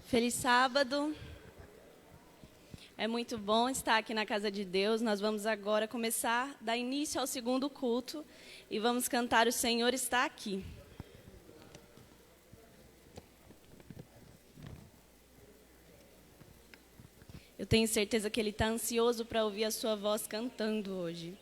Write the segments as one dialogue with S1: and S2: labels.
S1: Feliz sábado. É muito bom estar aqui na casa de Deus. Nós vamos agora começar a dar início ao segundo culto e vamos cantar O Senhor Está Aqui. Eu tenho certeza que Ele está ansioso para ouvir a sua voz cantando hoje.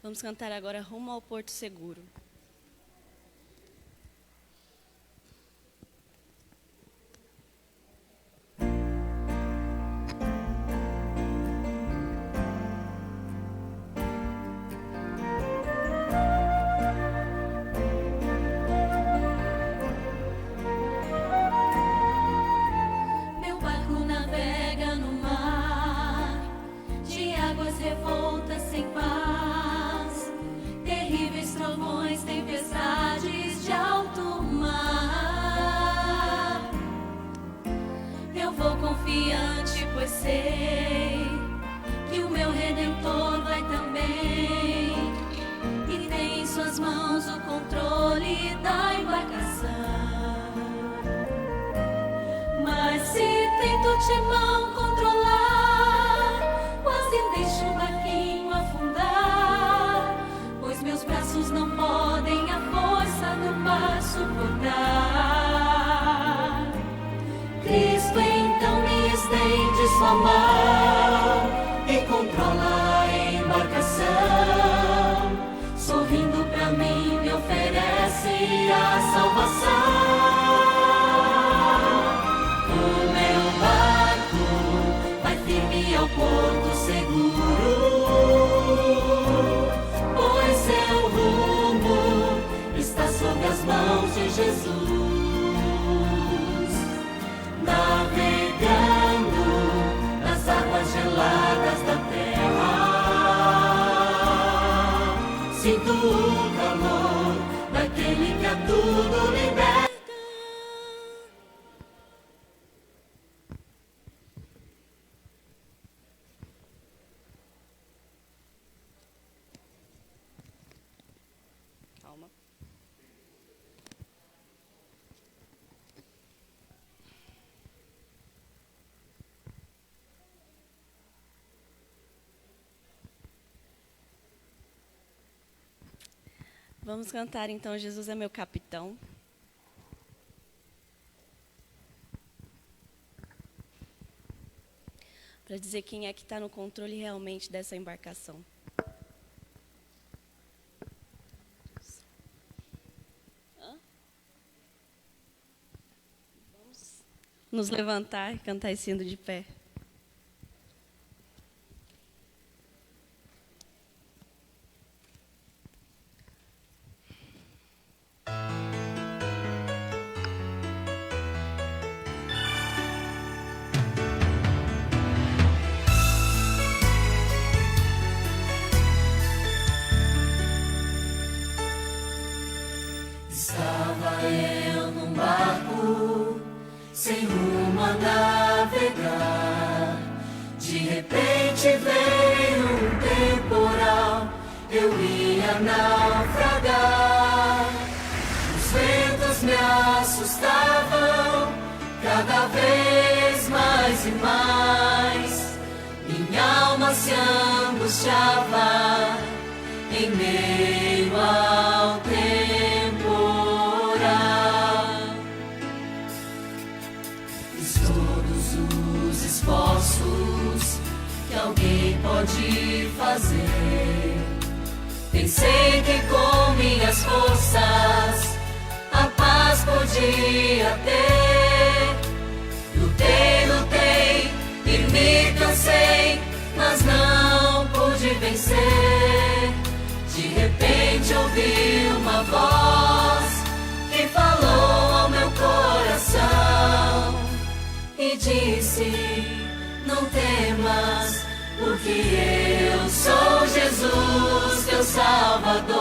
S1: Vamos cantar agora Rumo ao Porto Seguro.
S2: Meu barco navega no mar de águas revoltas sem paz. Terríveis trovões, tempestades de alto mar. Eu vou confiante, pois sei que o meu Redentor vai também, e tem em suas mãos o controle da embarcação. Mas se tento o timão controlar, quase deixo o barquinho afundar, pois meus braços não podem a força do mar suportar. Cristo então me estende sua mão e controla a embarcação. Sorrindo pra mim me oferece a salvação. O meu barco vai firme ao porto seguro, pois seu rumo está sobre o calor daquele que a tudo liberta.
S1: Calma. Vamos cantar então Jesus é meu capitão. Para dizer quem é que está no controle realmente dessa embarcação. Vamos nos levantar e cantar esse hino de pé.
S2: Estava eu num barco, sem rumo a navegar. De repente veio um temporal, eu ia naufragar. Os ventos me assustavam, cada vez mais e mais. Minha alma se angustiava em meio ao temporal. Fiz todos os esforços que alguém pode fazer. Pensei que com minhas forças a paz podia ter. Lutei e me cansei, mas não pude vencer. De repente ouvi uma voz que falou ao meu coração e disse: não temas, porque eu sou Jesus, teu Salvador.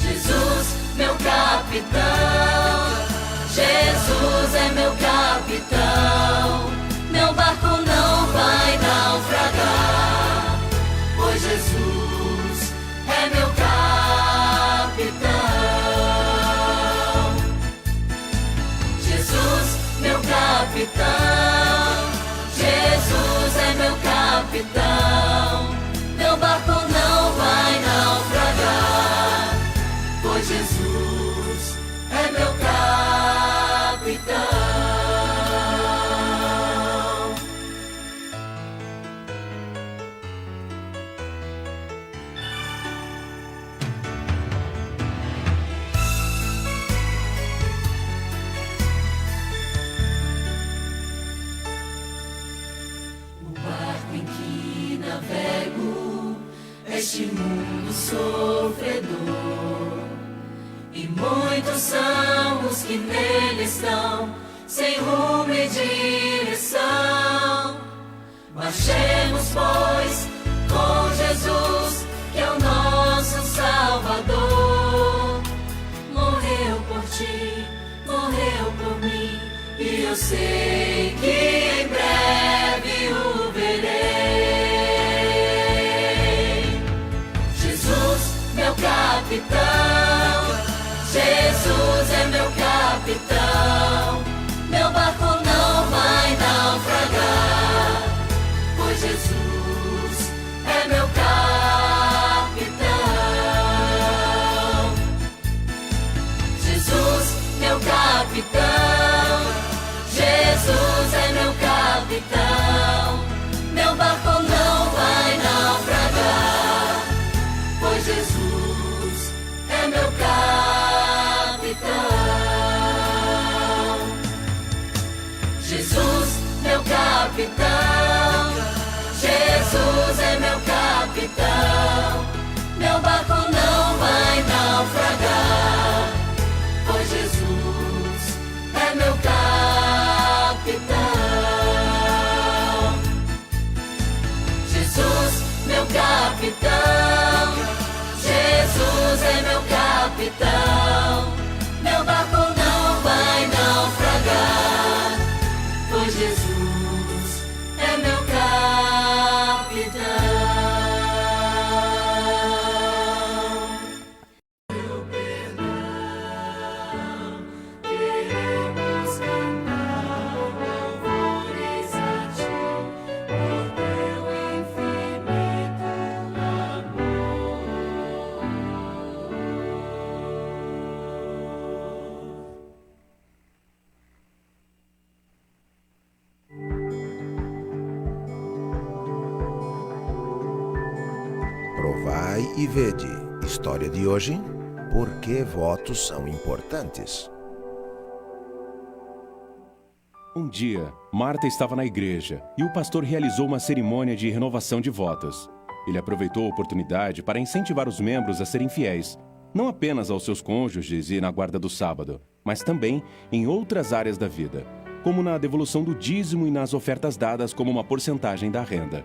S2: Jesus, meu capitão, Jesus é meu capitão. Meu barco não vai naufragar, pois Jesus é meu capitão. Jesus, meu capitão, Jesus é meu capitão. Meu barco não vai naufragar, pois Jesus é meu capitão. Navego este mundo sofredor, e muitos são os que nele estão, sem rumo e direção. Marchemos, pois, com Jesus, que é o nosso Salvador. Morreu por ti, morreu por mim, e eu sei que em breve o verei. Meu capitão, Jesus é meu capitão. Meu barco não vai naufragar, pois Jesus é meu capitão. Jesus, meu capitão, Jesus é meu capitão. Meu barco não vai naufragar, pois Jesus é meu capitão.
S3: e vede. História de hoje: por que votos são importantes?
S4: Um dia, Marta estava na igreja e o pastor realizou uma cerimônia de renovação de votos. Ele aproveitou a oportunidade para incentivar os membros a serem fiéis, não apenas aos seus cônjuges e na guarda do sábado, mas também em outras áreas da vida, como na devolução do dízimo e nas ofertas dadas como uma porcentagem da renda.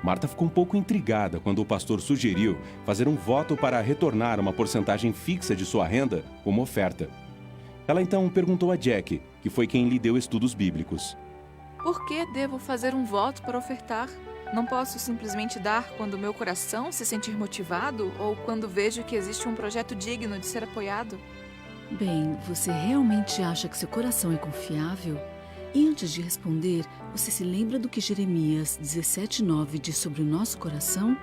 S4: Marta ficou um pouco intrigada quando o pastor sugeriu fazer um voto para retornar uma porcentagem fixa de sua renda como oferta. Ela então perguntou a Jack, que foi quem lhe deu estudos bíblicos.
S5: Por que devo fazer um voto para ofertar? Não posso simplesmente dar quando meu coração se sentir motivado ou quando vejo que existe um projeto digno de ser apoiado?
S6: Bem, você realmente acha que seu coração é confiável? E antes de responder, você se lembra do que Jeremias 17:9 diz sobre o nosso coração?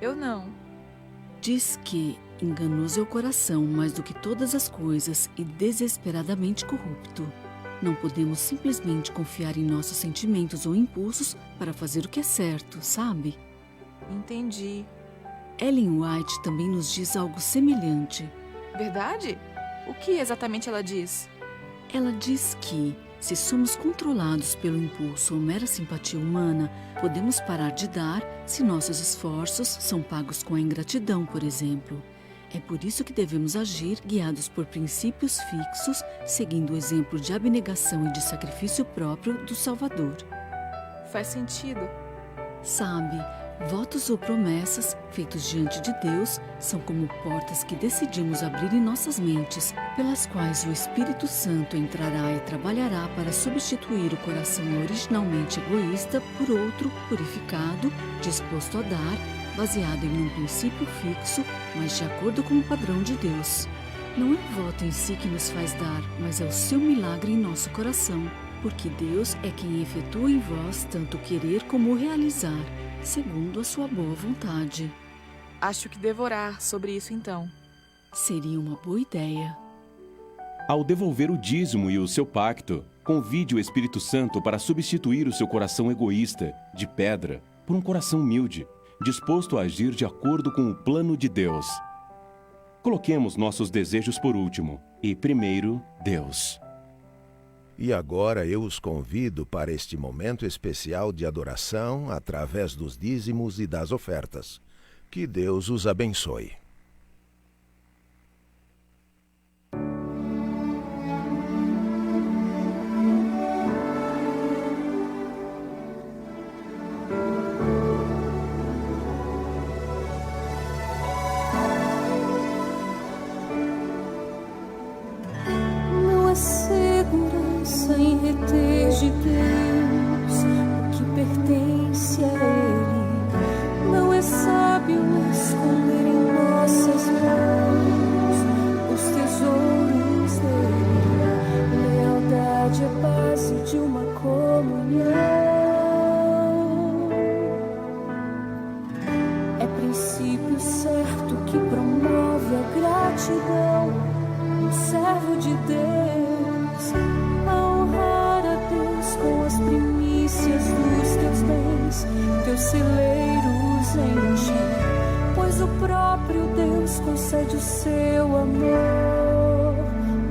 S5: Eu não.
S6: Diz que enganoso é o coração mais do que todas as coisas e desesperadamente corrupto. Não podemos simplesmente confiar em nossos sentimentos ou impulsos para fazer o que é certo, sabe?
S5: Entendi.
S6: Ellen White também nos diz algo semelhante.
S5: Verdade? O que exatamente ela diz?
S6: Ela diz que, se somos controlados pelo impulso ou mera simpatia humana, podemos parar de dar se nossos esforços são pagos com a ingratidão, por exemplo. É por isso que devemos agir guiados por princípios fixos, seguindo o exemplo de abnegação e de sacrifício próprio do Salvador.
S5: Faz sentido.
S6: Sabe, votos ou promessas feitos diante de Deus são como portas que decidimos abrir em nossas mentes, pelas quais o Espírito Santo entrará e trabalhará para substituir o coração originalmente egoísta por outro purificado, disposto a dar, baseado em um princípio fixo, mas de acordo com o padrão de Deus. Não é o voto em si que nos faz dar, mas é o seu milagre em nosso coração, porque Deus é quem efetua em vós tanto o querer como o realizar, segundo a sua boa vontade.
S5: Acho que devo orar sobre isso então.
S6: Seria uma boa ideia.
S4: Ao devolver o dízimo e o seu pacto, convide o Espírito Santo para substituir o seu coração egoísta, de pedra, por um coração humilde, disposto a agir de acordo com o plano de Deus. Coloquemos nossos desejos por último e primeiro Deus.
S3: E agora eu os convido para este momento especial de adoração através dos dízimos e das ofertas. Que Deus os abençoe.
S2: Sem reter de Deus o que pertence a Ele, não é sábio esconder em nossas mãos os tesouros dele. Lealdade é base de uma comunhão, é princípio certo que promove a gratidão. Um servo de Deus com as primícias dos teus bens, teus celeiros enche, pois o próprio Deus concede o seu amor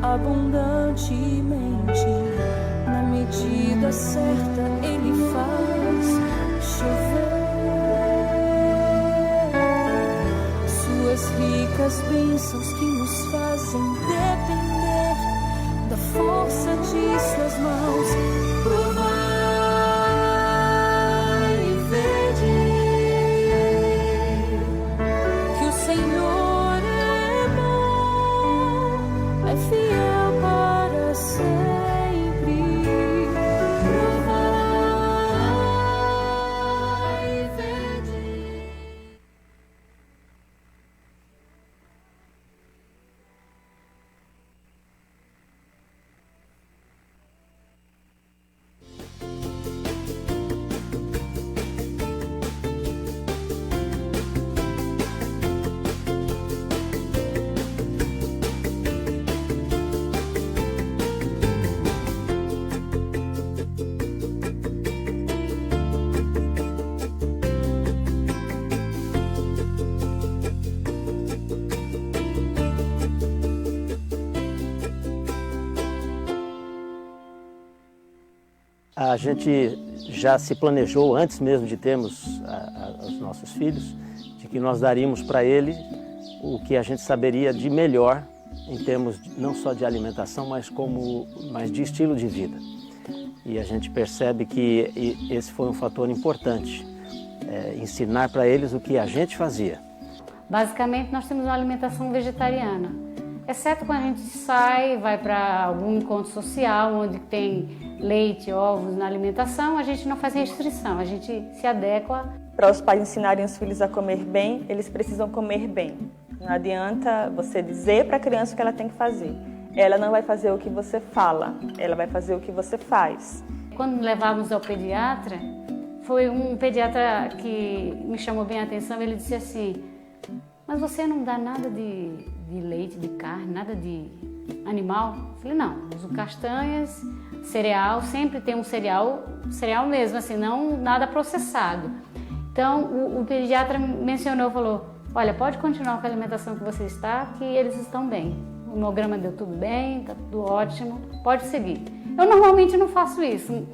S2: abundantemente. Na medida certa Ele faz chover suas ricas bênçãos que nos fazem depender da força de suas mãos. Provai e vede que o Senhor é bom, é fiel para sempre. Provai e vede.
S7: A gente já se planejou, antes mesmo de termos os nossos filhos, de que nós daríamos para ele o que a gente saberia de melhor em termos não só de alimentação, mas de estilo de vida. E a gente percebe que esse foi um fator importante, ensinar para eles o que a gente fazia.
S8: Basicamente, nós temos uma alimentação vegetariana, exceto quando a gente sai, vai para algum encontro social, onde tem leite, ovos na alimentação, a gente não faz restrição, a gente se adequa.
S9: Para os pais ensinarem os filhos a comer bem, eles precisam comer bem. Não adianta você dizer para a criança o que ela tem que fazer. Ela não vai fazer o que você fala, ela vai fazer o que você faz.
S8: Quando levávamos ao pediatra, foi um pediatra que me chamou bem a atenção, ele disse assim: mas você não dá nada de leite, de carne, nada de animal? Eu falei, não, uso castanhas, cereal, sempre tem um cereal mesmo, assim, não nada processado. Então, o pediatra mencionou, falou, olha, pode continuar com a alimentação que você está, que eles estão bem. O hemograma deu tudo bem, está tudo ótimo, pode seguir. Eu normalmente não faço isso.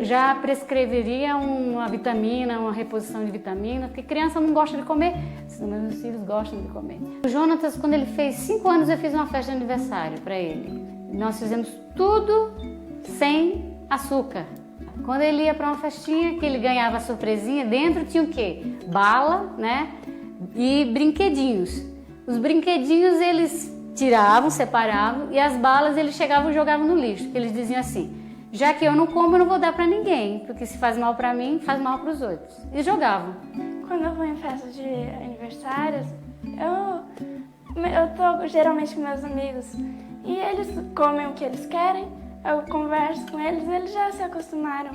S8: Já prescreveria uma vitamina, uma reposição de vitamina, porque criança não gosta de comer, mas meus filhos gostam de comer. O Jonatas, quando ele fez 5 anos, eu fiz uma festa de aniversário para ele. Nós fizemos tudo sem açúcar. Quando ele ia para uma festinha, que ele ganhava a surpresinha, dentro tinha o quê? Bala, né? E brinquedinhos. Os brinquedinhos eles tiravam, separavam, e as balas eles chegavam e jogavam no lixo, porque eles diziam assim: já que eu não como, eu não vou dar para ninguém, porque se faz mal para mim, faz mal para os outros. E jogavam.
S10: Quando eu vou em festa de aniversários, eu tô geralmente com meus amigos e eles comem o que eles querem, eu converso com eles, eles já se acostumaram.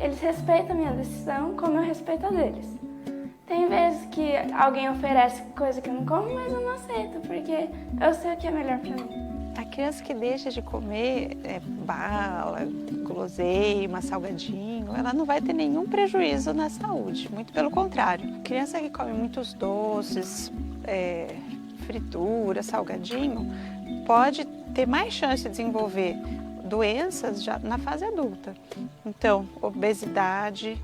S10: Eles respeitam a minha decisão como eu respeito a deles. Tem vezes que alguém oferece coisa que eu não como, mas eu não aceito, porque eu sei o que é melhor para mim.
S11: A criança que deixa de comer bala, guloseima, salgadinho, ela não vai ter nenhum prejuízo na saúde, muito pelo contrário. A criança que come muitos doces, fritura, salgadinho, pode ter mais chance de desenvolver doenças já na fase adulta. Então, obesidade,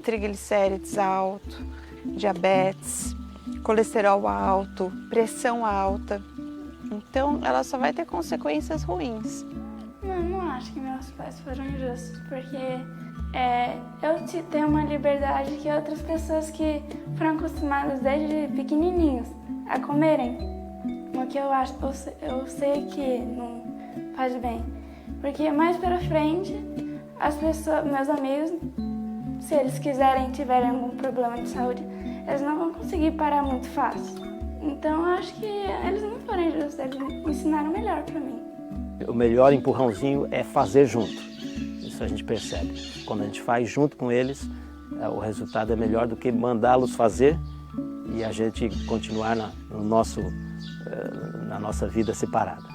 S11: triglicérides alto, diabetes, colesterol alto, pressão alta. Então, ela só vai ter consequências ruins.
S10: Não acho que meus pais foram injustos, porque eu tenho uma liberdade que outras pessoas que foram acostumadas desde pequenininhos a comerem, o que eu sei que não faz bem. Porque mais pra frente, as pessoas, meus amigos, se eles tiverem algum problema de saúde, eles não vão conseguir parar muito fácil. Então, eu acho que eles não foram injustos, eles ensinaram melhor para mim.
S7: O melhor empurrãozinho é fazer junto. Isso a gente percebe. Quando a gente faz junto com eles, o resultado é melhor do que mandá-los fazer e a gente continuar na nossa vida separada.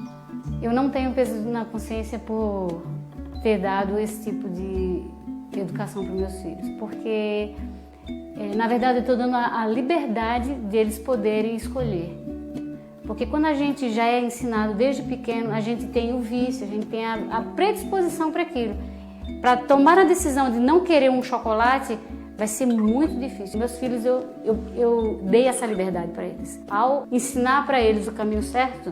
S8: Eu não tenho peso na consciência por ter dado esse tipo de educação para meus filhos, porque na verdade eu estou dando a liberdade de eles poderem escolher. Porque quando a gente já é ensinado desde pequeno, a gente tem o vício, a gente tem a predisposição para aquilo. Para tomar a decisão de não querer um chocolate, vai ser muito difícil. Meus filhos, eu dei essa liberdade para eles. Ao ensinar para eles o caminho certo,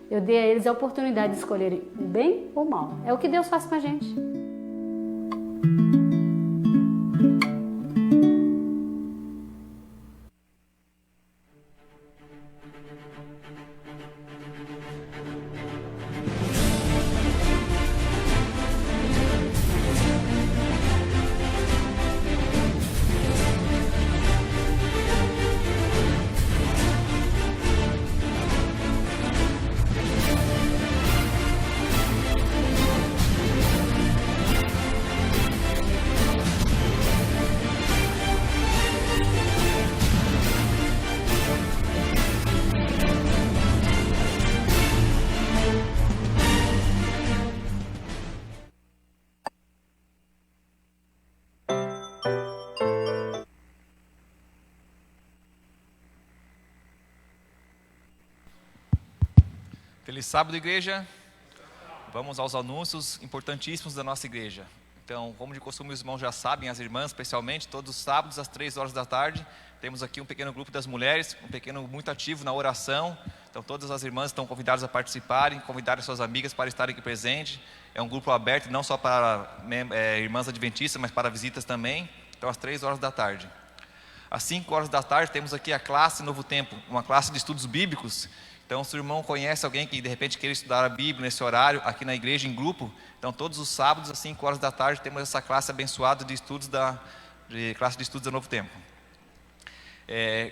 S8: eu dei a eles a oportunidade de escolherem o bem ou o mal. É o que Deus faz com a gente.
S12: Feliz sábado, igreja. vamos aos anúncios importantíssimos da nossa igreja. Então, como de costume, os irmãos já sabem, as irmãs especialmente, todos os sábados às 3 horas da tarde, temos aqui um pequeno grupo das mulheres, um pequeno muito ativo na oração. Então, todas as irmãs estão convidadas a participarem, convidarem suas amigas para estarem aqui presentes. É um grupo aberto não só para irmãs adventistas, mas para visitas também. Então, às 3 horas da tarde. Às 5 horas da tarde, temos aqui a classe Novo Tempo, uma classe de estudos bíblicos. Então, se o irmão conhece alguém que de repente queira estudar a Bíblia nesse horário, aqui na igreja, em grupo, então todos os sábados, às 5 horas da tarde, temos essa classe abençoada de estudos classe de estudos da Novo Tempo.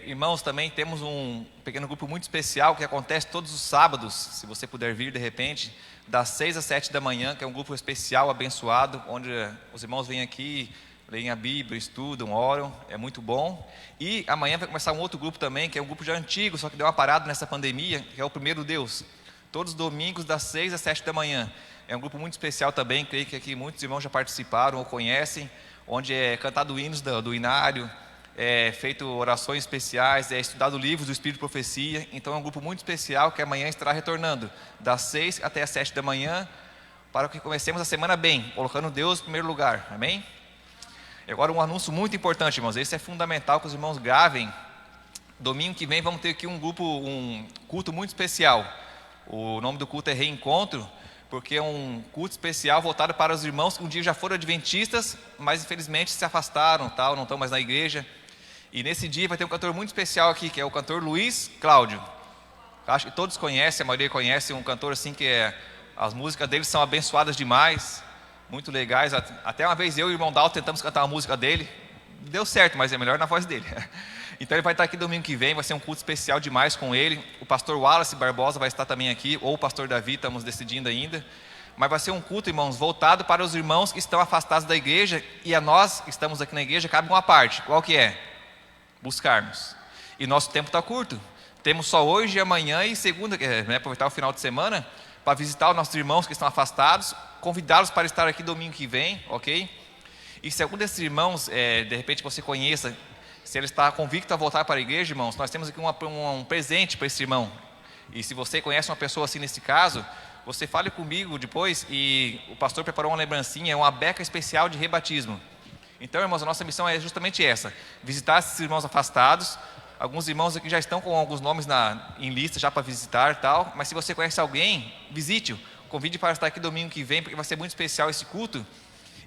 S12: Irmãos, também temos um pequeno grupo muito especial que acontece todos os sábados, se você puder vir de repente, das 6 às 7 da manhã, que é um grupo especial, abençoado, onde os irmãos vêm aqui, leem a Bíblia, estudam, oram, é muito bom. E amanhã vai começar um outro grupo também, que é um grupo já antigo, só que deu uma parada nessa pandemia, que é o Primeiro Deus. Todos os domingos, das 6 às 7 da manhã. É um grupo muito especial também, creio que aqui muitos irmãos já participaram ou conhecem, onde é cantado hinos do inário, é feito orações especiais, é estudado livros do Espírito de Profecia. Então é um grupo muito especial que amanhã estará retornando, das 6 até as 7 da manhã, para que comecemos a semana bem, colocando Deus em primeiro lugar. Amém? E agora um anúncio muito importante, irmãos, esse é fundamental que os irmãos gravem. Domingo que vem vamos ter aqui um culto muito especial. O nome do culto é Reencontro, porque é um culto especial voltado para os irmãos que um dia já foram adventistas, mas infelizmente se afastaram, não estão mais na igreja. E nesse dia vai ter um cantor muito especial aqui, que é o cantor Luiz Cláudio. Acho que todos conhecem, a maioria conhece, um cantor assim que as músicas dele são abençoadas demais, muito legais. Até uma vez eu e o irmão Dalton tentamos cantar uma música dele, deu certo, mas é melhor na voz dele. Então ele vai estar aqui domingo que vem, vai ser um culto especial demais com ele. O pastor Wallace Barbosa vai estar também aqui, ou o pastor Davi, estamos decidindo ainda. Mas vai ser um culto, irmãos, voltado para os irmãos que estão afastados da igreja, e a nós que estamos aqui na igreja cabe uma parte. Qual que é? Buscarmos. E nosso tempo está curto. Temos só hoje, amanhã e segunda, aproveitar o final de semana, para visitar os nossos irmãos que estão afastados, convidá-los para estar aqui domingo que vem, ok? E se algum desses irmãos, de repente você conheça, se ele está convicto a voltar para a igreja, irmãos, nós temos aqui um presente para esse irmão. E se você conhece uma pessoa assim nesse caso, você fale comigo depois, e o pastor preparou uma lembrancinha, uma beca especial de rebatismo. Então, irmãos, a nossa missão é justamente essa, visitar esses irmãos afastados. Alguns irmãos aqui já estão com alguns nomes em lista já para visitar e tal, mas se você conhece alguém, visite-o, convide para estar aqui domingo que vem, porque vai ser muito especial esse culto.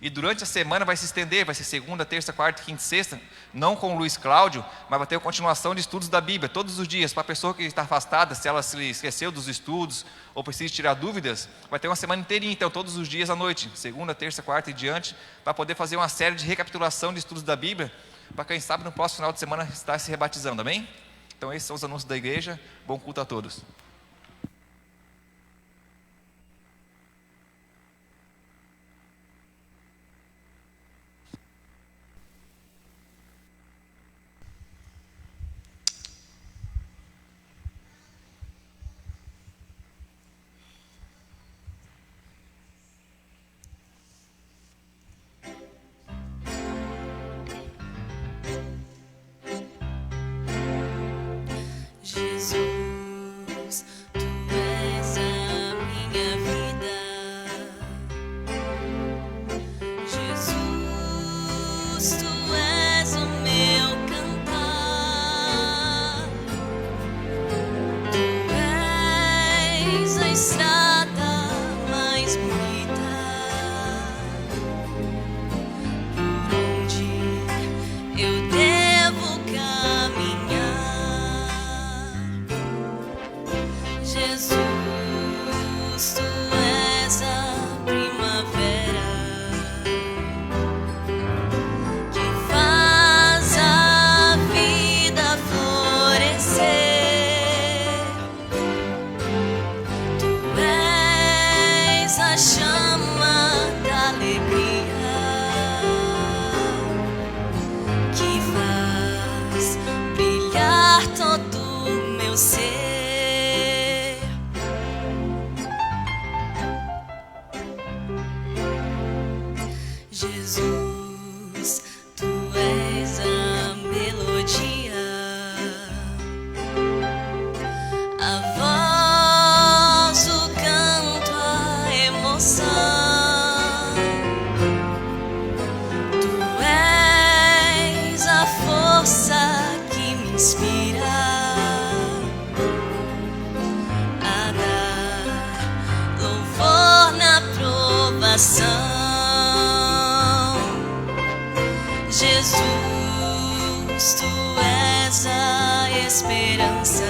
S12: E durante a semana vai se estender, vai ser segunda, terça, quarta, quinta e sexta, não com o Luiz Cláudio, mas vai ter a continuação de estudos da Bíblia, todos os dias, para a pessoa que está afastada, se ela se esqueceu dos estudos, ou precisa tirar dúvidas, vai ter uma semana inteirinha, então, todos os dias à noite, segunda, terça, quarta e diante, para poder fazer uma série de recapitulação de estudos da Bíblia, para quem sabe no próximo final de semana estar se rebatizando, amém? Então esses são os anúncios da igreja, bom culto a todos.
S2: Jesus, Tu és a minha vida. Jesus, Tu és o meu cantar. Tu és a estrada mais bonita por onde eu devo caminhar. Jesus, Tu és a primavera que faz a vida florescer. Tu és a chama da alegria que faz brilhar todo o meu ser. Jesus, Tu és a melodia, a voz, o canto, a emoção inspira a dar louvor na provação. Jesus, tu és a esperança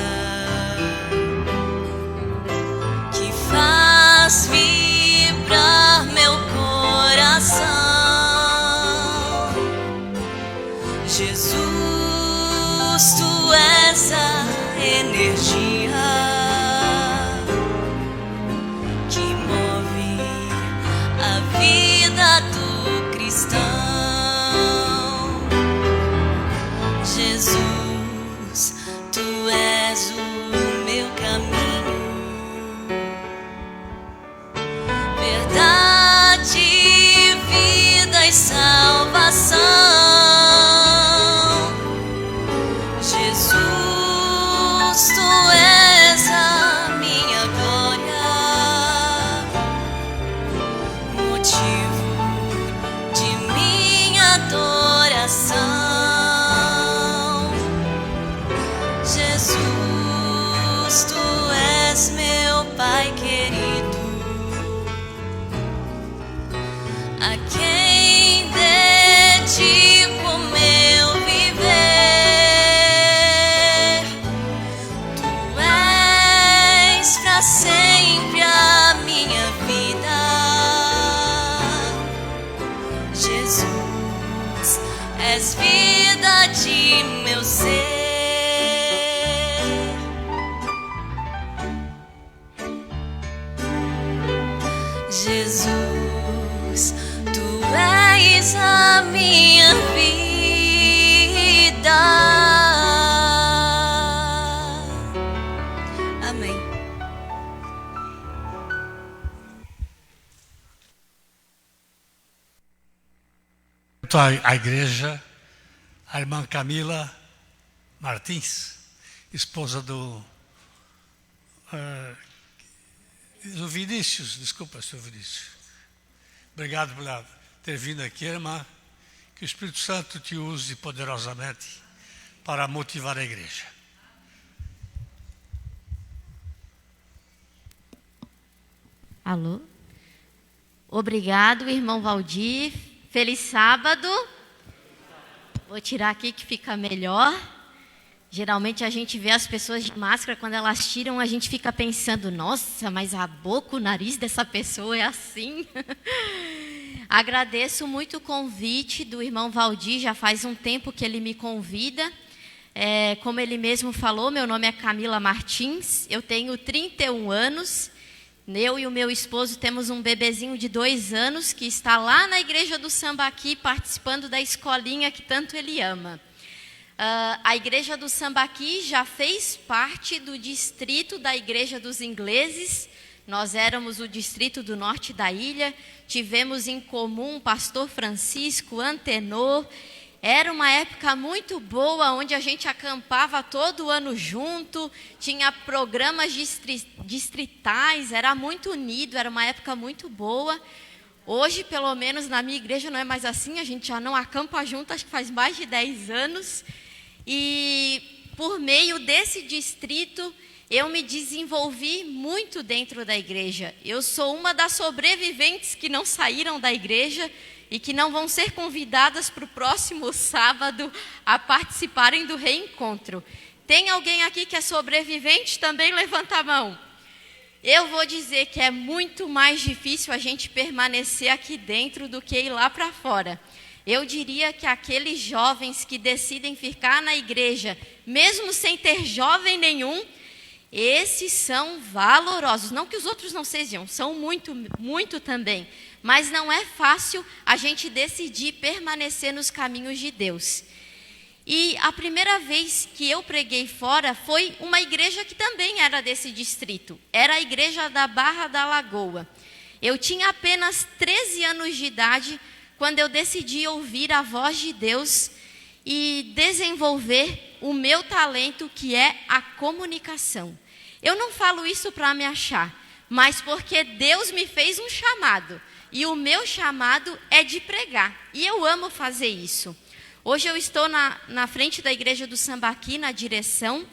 S2: que faz vibrar meu coração. Jesus, tu és a energia que move a vida do cristão. Jesus, tu és o meu caminho, verdade, vida e salvação. Jesus, tu és a minha glória, motivo de minha adoração. Jesus, tu és meu Pai querido, a quem dedico meu viver. Tu és pra sempre a minha vida. Jesus, és vida de meu ser. Jesus, tu és a minha vida. Amém.
S13: A igreja, a irmã Camila Martins, esposa do Vinícius, desculpa, senhor Vinícius. Obrigado por ter vindo aqui, irmã. Que o Espírito Santo te use poderosamente para motivar a igreja.
S14: Alô? Obrigado, irmão Valdir. Feliz sábado. Vou tirar aqui que fica melhor. Geralmente a gente vê as pessoas de máscara, quando elas tiram, a gente fica pensando, nossa, mas a boca, o nariz dessa pessoa é assim. Agradeço muito o convite do irmão Valdir, já faz um tempo que ele me convida. Como ele mesmo falou, meu nome é Camila Martins, eu tenho 31 anos. Eu e o meu esposo temos um bebezinho de 2 anos que está lá na igreja do Sambaqui, participando da escolinha que tanto ele ama. A igreja do Sambaqui já fez parte do distrito da igreja dos ingleses. Nós éramos o distrito do norte da ilha, tivemos em comum o pastor Francisco, Antenor. Era uma época muito boa, onde a gente acampava todo ano junto, tinha programas distritais, era muito unido, era uma época muito boa. Hoje, pelo menos na minha igreja, não é mais assim, a gente já não acampa junto, acho que faz mais de 10 anos. E por meio desse distrito, eu me desenvolvi muito dentro da igreja. Eu sou uma das sobreviventes que não saíram da igreja e que não vão ser convidadas para o próximo sábado a participarem do reencontro. Tem alguém aqui que é sobrevivente? Também levanta a mão. Eu vou dizer que é muito mais difícil a gente permanecer aqui dentro do que ir lá para fora. Eu diria que aqueles jovens que decidem ficar na igreja, mesmo sem ter jovem nenhum, esses são valorosos. Não que os outros não sejam, são muito, muito também. Mas não é fácil a gente decidir permanecer nos caminhos de Deus. E a primeira vez que eu preguei fora foi uma igreja que também era desse distrito. Era a igreja da Barra da Lagoa. Eu tinha apenas 13 anos de idade quando eu decidi ouvir a voz de Deus e desenvolver o meu talento, que é a comunicação. Eu não falo isso para me achar, mas porque Deus me fez um chamado. E o meu chamado é de pregar. E eu amo fazer isso. Hoje eu estou na frente da igreja do Sambaqui, na direção,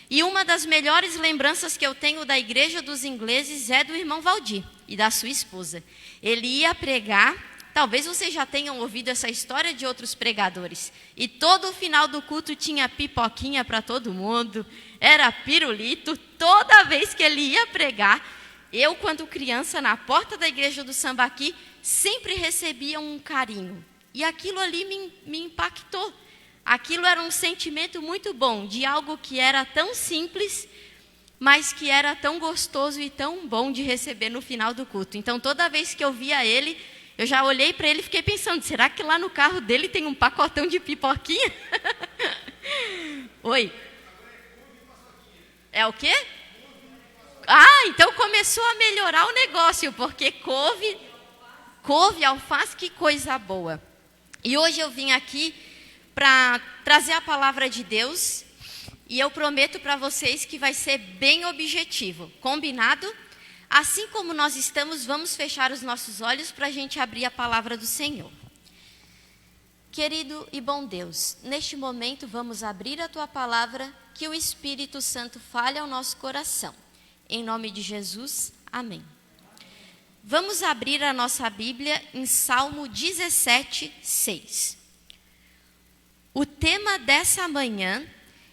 S14: e uma das melhores lembranças que eu tenho da igreja dos ingleses é do irmão Valdir e da sua esposa. Ele ia pregar, talvez vocês já tenham ouvido essa história de outros pregadores, e todo o final do culto tinha pipoquinha para todo mundo, era pirulito, toda vez que ele ia pregar. Eu, quando criança, na porta da igreja do Sambaqui, sempre recebia um carinho. E aquilo ali me impactou. Aquilo era um sentimento muito bom, de algo que era tão simples, mas que era tão gostoso e tão bom de receber no final do culto. Então, toda vez que eu via ele, eu já olhei para ele e fiquei pensando, será que lá no carro dele tem um pacotão de pipoquinha? Oi? É o quê? Ah, então começou a melhorar o negócio, porque couve, alface, que coisa boa. E hoje eu vim aqui para trazer a palavra de Deus, e eu prometo para vocês que vai ser bem objetivo, combinado? Assim como nós estamos, vamos fechar os nossos olhos para a gente abrir a palavra do Senhor. Querido e bom Deus, neste momento vamos abrir a Tua palavra, que o Espírito Santo fale ao nosso coração. Em nome de Jesus, amém. Vamos abrir a nossa Bíblia em Salmo 17, 6. O tema dessa manhã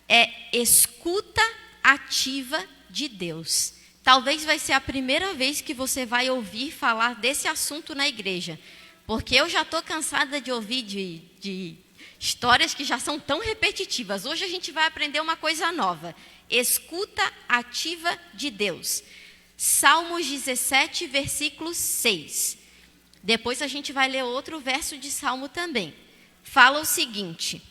S14: é escuta ativa de Deus. Talvez vai ser a primeira vez que você vai ouvir falar desse assunto na igreja, porque eu já estou cansada de ouvir de histórias que já são tão repetitivas. Hoje a gente vai aprender uma coisa nova. Escuta ativa de Deus. Salmos 17, versículo 6. Depois a gente vai ler outro verso de Salmo também. Fala o seguinte: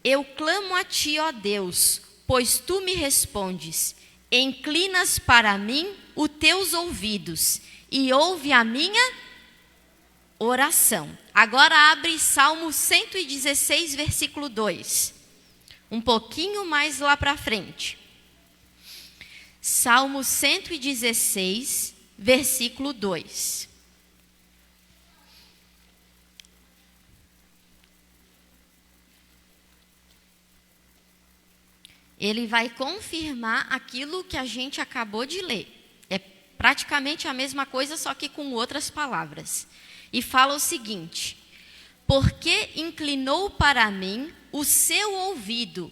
S14: eu clamo a ti, ó Deus, pois tu me respondes. Inclinas para mim os teus ouvidos e ouve a minha oração. Agora abre Salmo 116, versículo 2. Um pouquinho mais lá para frente. Salmo 116, versículo 2. Ele vai confirmar aquilo que a gente acabou de ler. É praticamente a mesma coisa, só que com outras palavras. E fala o seguinte: porque inclinou para mim o seu ouvido,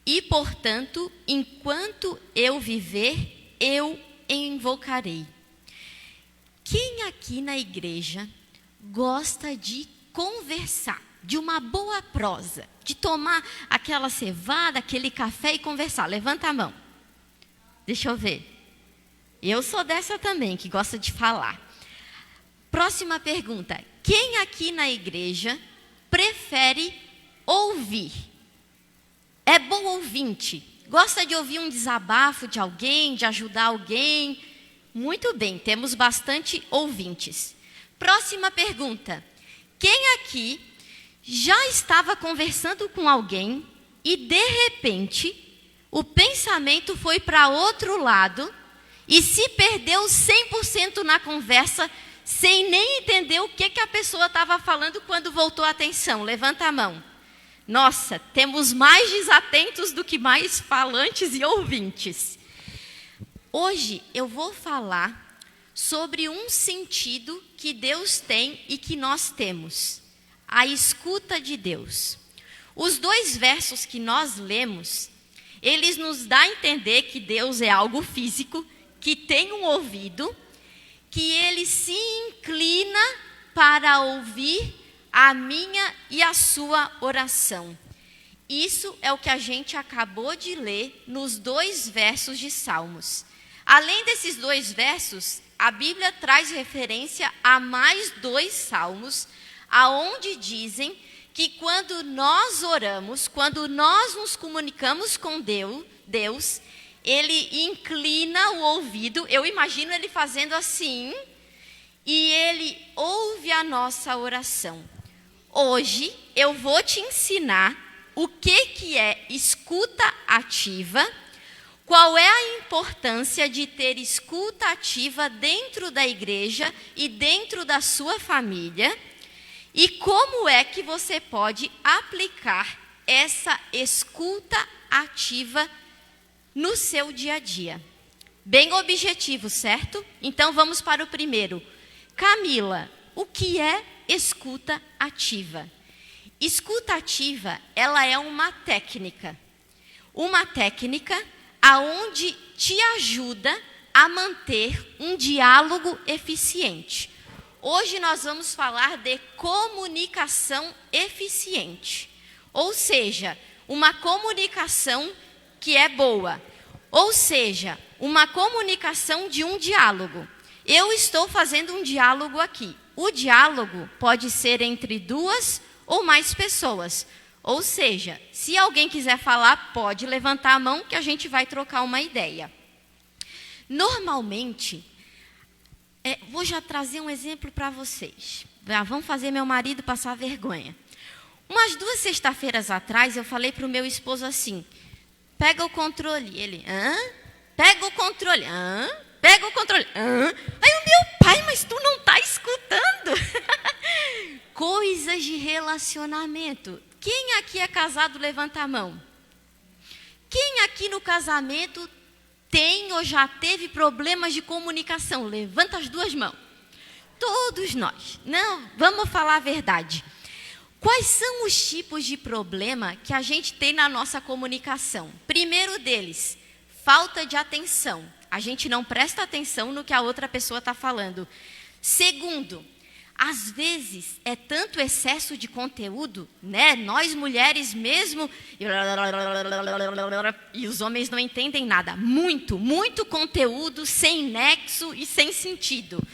S14: e, portanto, enquanto eu viver, eu invocarei. Quem aqui na igreja gosta de conversar, de uma boa prosa, de tomar aquela cevada, aquele café e conversar? Levanta a mão. Deixa eu ver. Eu sou dessa também, que gosta de falar. Próxima pergunta. Quem aqui na igreja prefere ouvir? É bom ouvinte? Gosta de ouvir um desabafo de alguém, de ajudar alguém? Muito bem, temos bastante ouvintes. Próxima pergunta. Quem aqui já estava conversando com alguém e, de repente, o pensamento foi para outro lado e se perdeu 100% na conversa, sem nem entender o que a pessoa estava falando quando voltou a atenção? Levanta a mão. Nossa, temos mais desatentos do que mais falantes e ouvintes. Hoje eu vou falar sobre um sentido que Deus tem e que nós temos: a escuta de Deus. Os dois versos que nós lemos, eles nos dão a entender que Deus é algo físico, que tem um ouvido, que ele se inclina para ouvir a minha e a sua oração. Isso é o que a gente acabou de ler nos dois versos de Salmos. Além desses dois versos, a Bíblia traz referência a mais dois salmos, aonde dizem que quando nós oramos, quando nós nos comunicamos com Deus, ele inclina o ouvido, eu imagino ele fazendo assim, e ele ouve a nossa oração. Hoje eu vou te ensinar o que é escuta ativa, qual é a importância de ter escuta ativa dentro da igreja e dentro da sua família, E como é que você pode aplicar essa escuta ativa no seu dia a dia? Bem objetivo, certo? Então vamos para o primeiro. Camila, o que é escuta ativa? Escuta ativa, ela é uma técnica aonde te ajuda a manter um diálogo eficiente. Hoje nós vamos falar de comunicação eficiente, ou seja, uma comunicação que é boa, ou seja, uma comunicação de um diálogo. Eu estou fazendo um diálogo aqui. O diálogo pode ser entre 2 ou mais pessoas. Ou seja, se alguém quiser falar, pode levantar a mão que a gente vai trocar uma ideia. Normalmente, vou já trazer um exemplo para vocês. Vamos fazer meu marido passar vergonha. Umas 2 sexta-feiras atrás, eu falei para o meu esposo assim, pega o controle. Ele, hã? Pega o controle. Hã? Pega o controle. Hã? Aí o meu pai, mas tu não está escutando. Coisas de relacionamento. Quem aqui é casado, levanta a mão. Quem aqui no casamento tem ou já teve problemas de comunicação? Levanta as 2 mãos. Todos nós. Não, vamos falar a verdade. Quais são os tipos de problema que a gente tem na nossa comunicação? Primeiro deles, falta de atenção. A gente não presta atenção no que a outra pessoa está falando. Segundo, às vezes é tanto excesso de conteúdo, né? Nós mulheres mesmo, e os homens não entendem nada. Muito conteúdo sem nexo e sem sentido.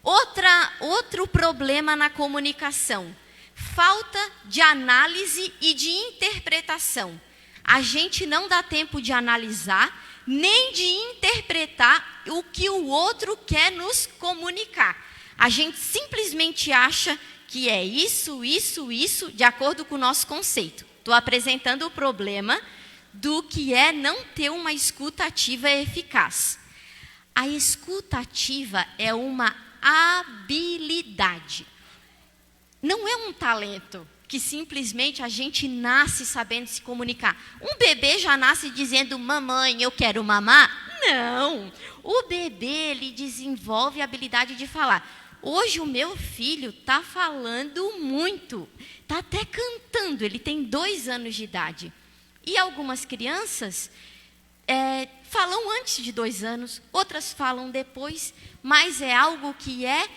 S14: Outro problema na comunicação, falta de análise e de interpretação. A gente não dá tempo de analisar, nem de interpretar o que o outro quer nos comunicar. A gente simplesmente acha que é isso, de acordo com o nosso conceito. Estou apresentando o problema do que é não ter uma escuta ativa eficaz. A escuta ativa é uma habilidade. Não é um talento que simplesmente a gente nasce sabendo se comunicar. Um bebê já nasce dizendo, mamãe, eu quero mamar? Não. O bebê, ele desenvolve a habilidade de falar. Hoje o meu filho está falando muito, está até cantando, ele tem 2 anos de idade. E algumas crianças falam antes de 2 anos, outras falam depois, mas é algo que é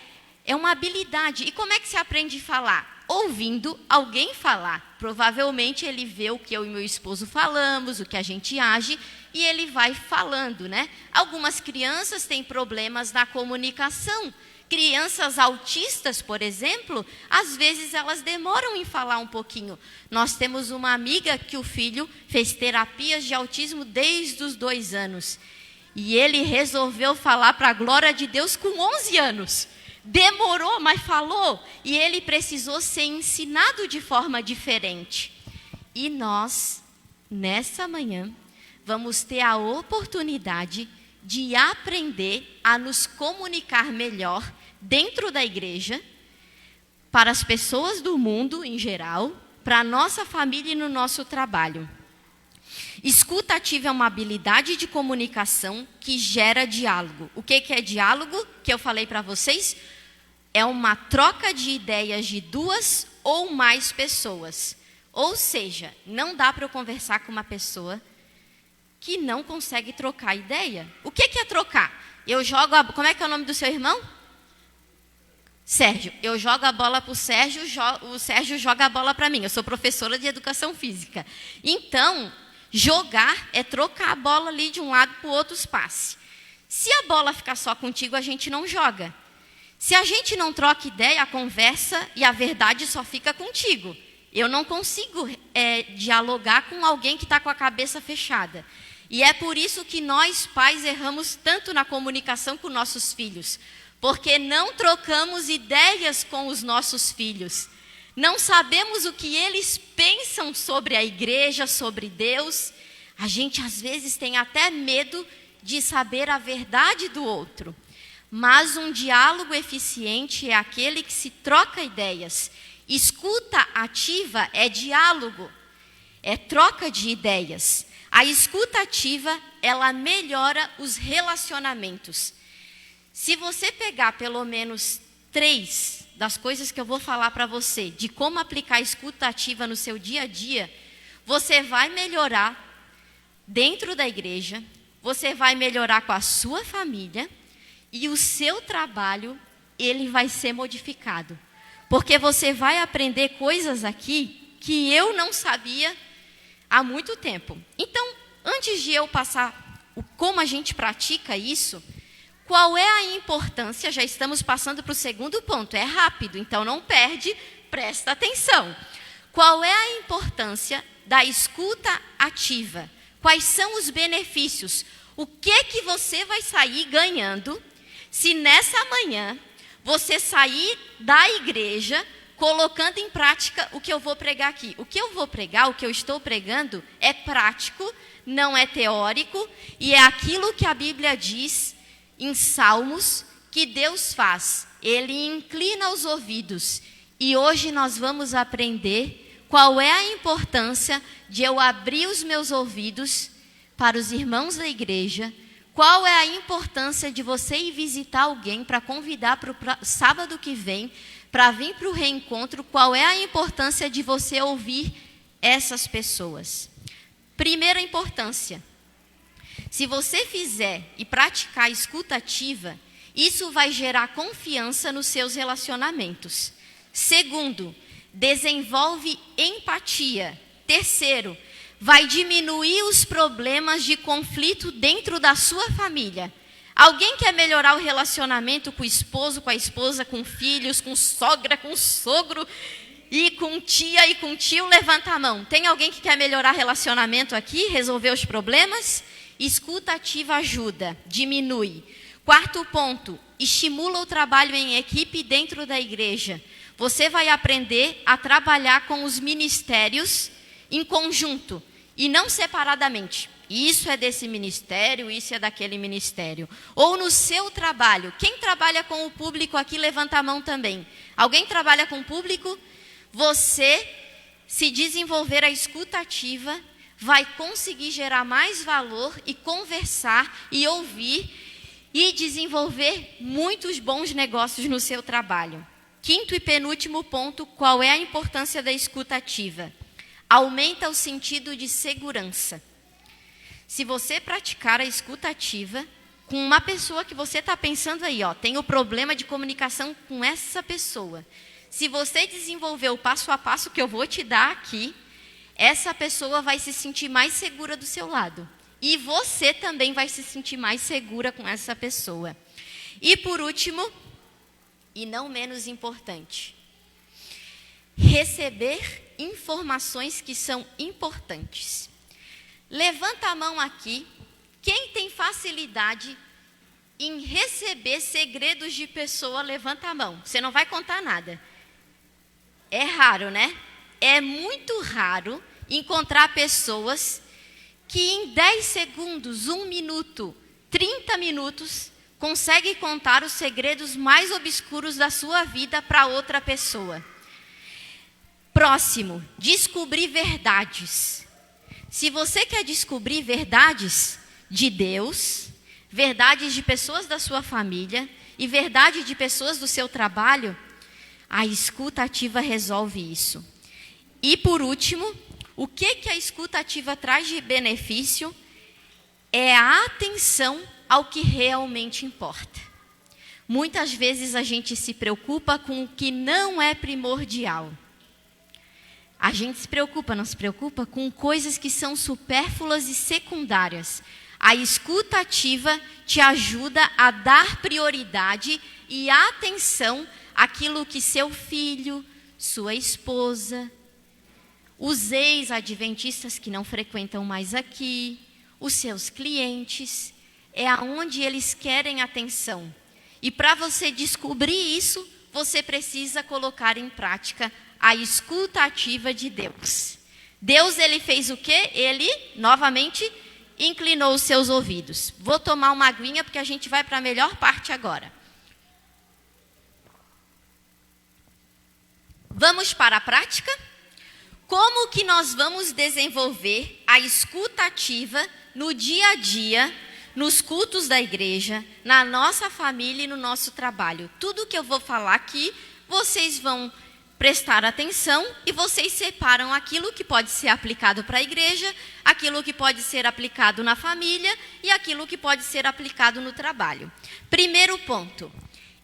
S14: uma habilidade. E como é que se aprende a falar? Ouvindo alguém falar. Provavelmente ele vê o que eu e meu esposo falamos, o que a gente age, e ele vai falando, né? Algumas crianças têm problemas na comunicação. Crianças autistas, por exemplo, às vezes elas demoram em falar um pouquinho. Nós temos uma amiga que o filho fez terapias de autismo desde os 2 anos. E ele resolveu falar para a glória de Deus com 11 anos. Demorou, mas falou. E ele precisou ser ensinado de forma diferente. E nós, nessa manhã, vamos ter a oportunidade de aprender a nos comunicar melhor dentro da igreja, para as pessoas do mundo em geral, para a nossa família e no nosso trabalho. Escuta ativa é uma habilidade de comunicação que gera diálogo. O que é diálogo? Que eu falei para vocês, é uma troca de ideias de 2 ou mais pessoas. Ou seja, não dá para eu conversar com uma pessoa que não consegue trocar ideia. O que é trocar? Eu jogo como é que é o nome do seu irmão? Sérgio. Eu jogo a bola para o Sérgio joga a bola para mim. Eu sou professora de educação física. Então, jogar é trocar a bola ali de um lado para o outro, os passes. Se a bola ficar só contigo, a gente não joga. Se a gente não troca ideia, a conversa e a verdade só fica contigo. Eu não consigo dialogar com alguém que está com a cabeça fechada. E é por isso que nós, pais, erramos tanto na comunicação com nossos filhos. Porque não trocamos ideias com os nossos filhos. Não sabemos o que eles pensam sobre a igreja, sobre Deus. A gente, às vezes, tem até medo de saber a verdade do outro. Mas um diálogo eficiente é aquele que se troca ideias. Escuta ativa é diálogo, é troca de ideias. A escuta ativa, ela melhora os relacionamentos. Se você pegar pelo menos 3 das coisas que eu vou falar para você, de como aplicar a escuta ativa no seu dia a dia, você vai melhorar dentro da igreja, você vai melhorar com a sua família e o seu trabalho, ele vai ser modificado. Porque você vai aprender coisas aqui que eu não sabia há muito tempo. Então, antes de eu passar como a gente pratica isso, qual é a importância? Já estamos passando para o segundo ponto, é rápido, então não perde, presta atenção. Qual é a importância da escuta ativa? Quais são os benefícios? O que você vai sair ganhando se nessa manhã você sair da igreja colocando em prática o que eu vou pregar aqui? O que eu vou pregar, o que eu estou pregando é prático, não é teórico, e é aquilo que a Bíblia diz em Salmos que Deus faz. Ele inclina os ouvidos. E hoje nós vamos aprender qual é a importância de eu abrir os meus ouvidos para os irmãos da igreja. Qual é a importância de você ir visitar alguém para convidar para o sábado que vem, para vir para o reencontro? Qual é a importância de você ouvir essas pessoas? Primeira importância, se você fizer e praticar a escuta ativa, isso vai gerar confiança nos seus relacionamentos. Segundo, desenvolve empatia. Terceiro, vai diminuir os problemas de conflito dentro da sua família. Alguém quer melhorar o relacionamento com o esposo, com a esposa, com filhos, com sogra, com sogro, e com tia e com tio? Levanta a mão. Tem alguém que quer melhorar relacionamento aqui, resolver os problemas? Escuta ativa ajuda, diminui. Quarto ponto, estimula o trabalho em equipe dentro da igreja. Você vai aprender a trabalhar com os ministérios em conjunto e não separadamente. Isso é desse ministério, isso é daquele ministério. Ou no seu trabalho. Quem trabalha com o público aqui, levanta a mão também. Alguém trabalha com o público? Você, se desenvolver a escuta ativa, vai conseguir gerar mais valor e conversar e ouvir e desenvolver muitos bons negócios no seu trabalho. Quinto e penúltimo ponto, qual é a importância da escuta ativa? Aumenta o sentido de segurança. Se você praticar a escuta ativa com uma pessoa que você está pensando aí, tem o problema de comunicação com essa pessoa. Se você desenvolver o passo a passo que eu vou te dar aqui, essa pessoa vai se sentir mais segura do seu lado. E você também vai se sentir mais segura com essa pessoa. E por último, e não menos importante, receber informações que são importantes. Levanta a mão aqui, quem tem facilidade em receber segredos de pessoa, levanta a mão. Você não vai contar nada. É raro, né? É muito raro encontrar pessoas que em 10 segundos, 1 minuto, 30 minutos, conseguem contar os segredos mais obscuros da sua vida para outra pessoa. Próximo, descobrir verdades. Se você quer descobrir verdades de Deus, verdades de pessoas da sua família e verdade de pessoas do seu trabalho, a escuta ativa resolve isso. E por último, o que a escuta ativa traz de benefício é a atenção ao que realmente importa. Muitas vezes a gente se preocupa com o que não é primordial. A gente se preocupa, não se preocupa com coisas que são supérfluas e secundárias. A escuta ativa te ajuda a dar prioridade e atenção àquilo que seu filho, sua esposa, os ex-adventistas que não frequentam mais aqui, os seus clientes, é aonde eles querem atenção. E para você descobrir isso, você precisa colocar em prática a escuta ativa de Deus. Deus, ele fez o quê? Ele, novamente, inclinou os seus ouvidos. Vou tomar uma aguinha porque a gente vai para a melhor parte agora. Vamos para a prática? Como que nós vamos desenvolver a escuta ativa no dia a dia, nos cultos da igreja, na nossa família e no nosso trabalho? Tudo que eu vou falar aqui, vocês vão prestar atenção e vocês separam aquilo que pode ser aplicado para a igreja, aquilo que pode ser aplicado na família e aquilo que pode ser aplicado no trabalho. Primeiro ponto,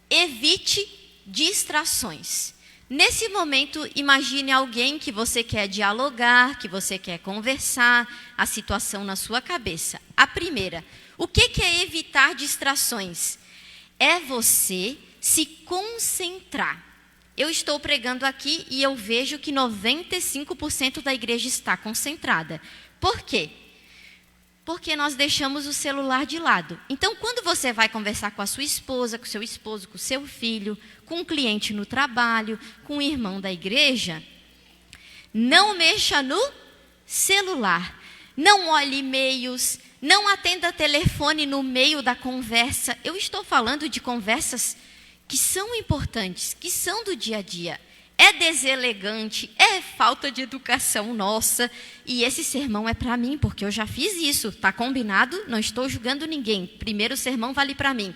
S14: evite distrações. Nesse momento, imagine alguém que você quer dialogar, que você quer conversar, a situação na sua cabeça. A primeira, o que é evitar distrações? É você se concentrar. Eu estou pregando aqui e eu vejo que 95% da igreja está concentrada. Por quê? Porque nós deixamos o celular de lado. Então, quando você vai conversar com a sua esposa, com o seu esposo, com o seu filho, com um cliente no trabalho, com um irmão da igreja, não mexa no celular. Não olhe e-mails, não atenda telefone no meio da conversa. Eu estou falando de conversas que são importantes, que são do dia a dia. É deselegante, é falta de educação nossa. E esse sermão é para mim, porque eu já fiz isso. Está combinado? Não estou julgando ninguém. Primeiro sermão vale para mim.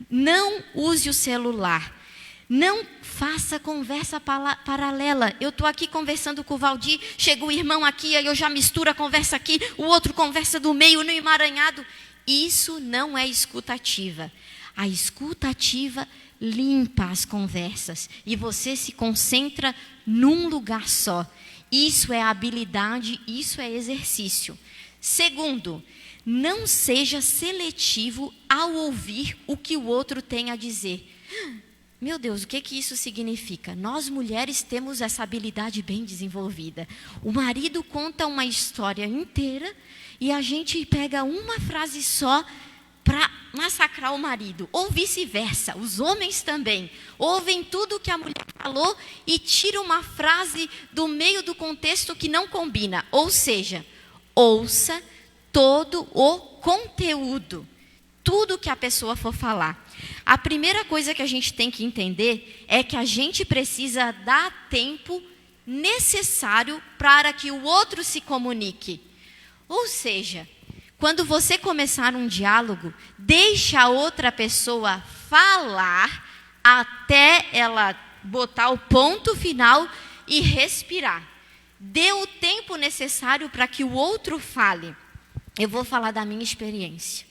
S14: Não use o celular. Não faça conversa paralela. Eu estou aqui conversando com o Valdir, chega o irmão aqui, aí eu já misturo a conversa aqui, o outro conversa do meio, no emaranhado. Isso não é escuta ativa. A escuta ativa limpa as conversas e você se concentra num lugar só. Isso é habilidade, isso é exercício. Segundo, não seja seletivo ao ouvir o que o outro tem a dizer. Meu Deus, o que isso significa? Nós mulheres temos essa habilidade bem desenvolvida. O marido conta uma história inteira e a gente pega uma frase só para massacrar o marido, ou vice-versa. Os homens também ouvem tudo que a mulher falou e tiram uma frase do meio do contexto que não combina. Ou seja, ouça todo o conteúdo, tudo que a pessoa for falar. A primeira coisa que a gente tem que entender é que a gente precisa dar tempo necessário para que o outro se comunique. Ou seja, quando você começar um diálogo, deixe a outra pessoa falar até ela botar o ponto final e respirar. Dê o tempo necessário para que o outro fale. Eu vou falar da minha experiência.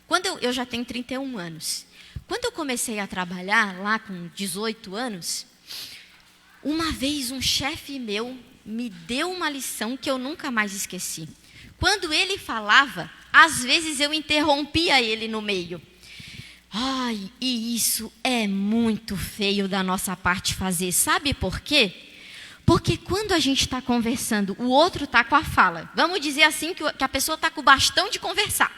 S14: Quando eu já tenho 31 anos. Quando eu comecei a trabalhar lá com 18 anos, uma vez um chefe meu me deu uma lição que eu nunca mais esqueci. Quando ele falava, às vezes eu interrompia ele no meio. Ai, e isso é muito feio da nossa parte fazer. Sabe por quê? Porque quando a gente está conversando, o outro está com a fala. Vamos dizer assim que a pessoa está com o bastão de conversar.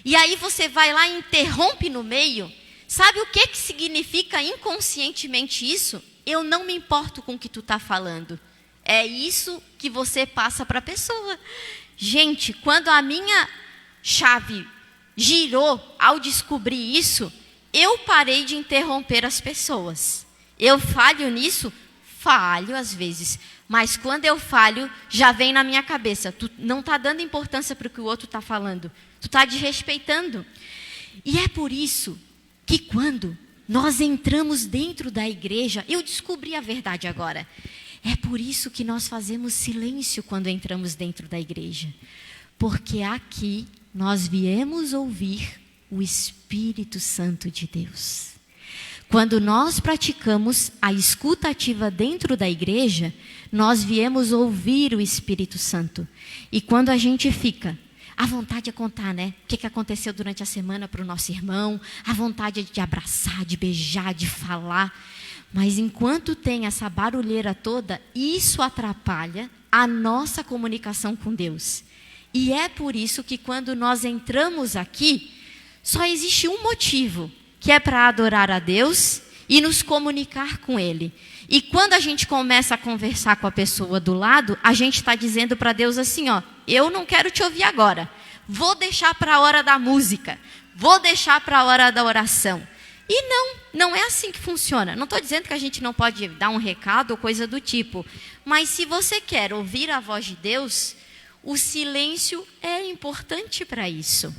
S14: E aí você vai lá e interrompe no meio. Sabe o que significa inconscientemente isso? Eu não me importo com o que tu está falando. É isso que você passa para a pessoa. Gente, quando a minha chave girou ao descobrir isso, eu parei de interromper as pessoas. Eu falho nisso? Falho às vezes. Mas quando eu falho, já vem na minha cabeça. Tu não está dando importância para o que o outro está falando. Tu está desrespeitando. E é por isso que quando nós entramos dentro da igreja, eu descobri a verdade agora. É por isso que nós fazemos silêncio quando entramos dentro da igreja. Porque aqui nós viemos ouvir o Espírito Santo de Deus. Quando nós praticamos a escuta ativa dentro da igreja, nós viemos ouvir o Espírito Santo. E quando a gente fica, a vontade é contar, né? O que aconteceu durante a semana para o nosso irmão, a vontade de abraçar, de beijar, de falar. Mas enquanto tem essa barulheira toda, isso atrapalha a nossa comunicação com Deus. E é por isso que quando nós entramos aqui, só existe um motivo, que é para adorar a Deus e nos comunicar com Ele. E quando a gente começa a conversar com a pessoa do lado, a gente está dizendo para Deus assim, ó, eu não quero te ouvir agora, vou deixar para a hora da música, vou deixar para a hora da oração. E não é assim que funciona. Não estou dizendo que a gente não pode dar um recado ou coisa do tipo, mas se você quer ouvir a voz de Deus, o silêncio é importante para isso.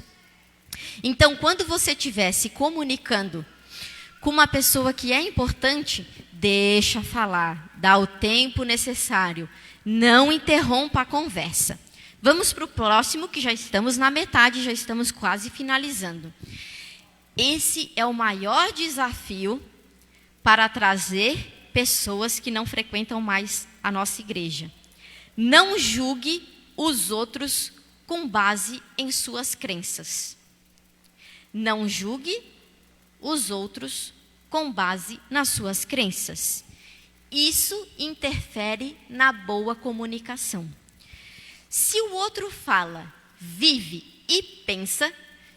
S14: Então, quando você estiver se comunicando com uma pessoa que é importante, deixa falar, dá o tempo necessário, não interrompa a conversa. Vamos para o próximo, que já estamos na metade, já estamos quase finalizando. Esse é o maior desafio para trazer pessoas que não frequentam mais a nossa igreja. Não julgue os outros com base em suas crenças. Não julgue os outros com base nas suas crenças. Isso interfere na boa comunicação. Se o outro fala, vive e pensa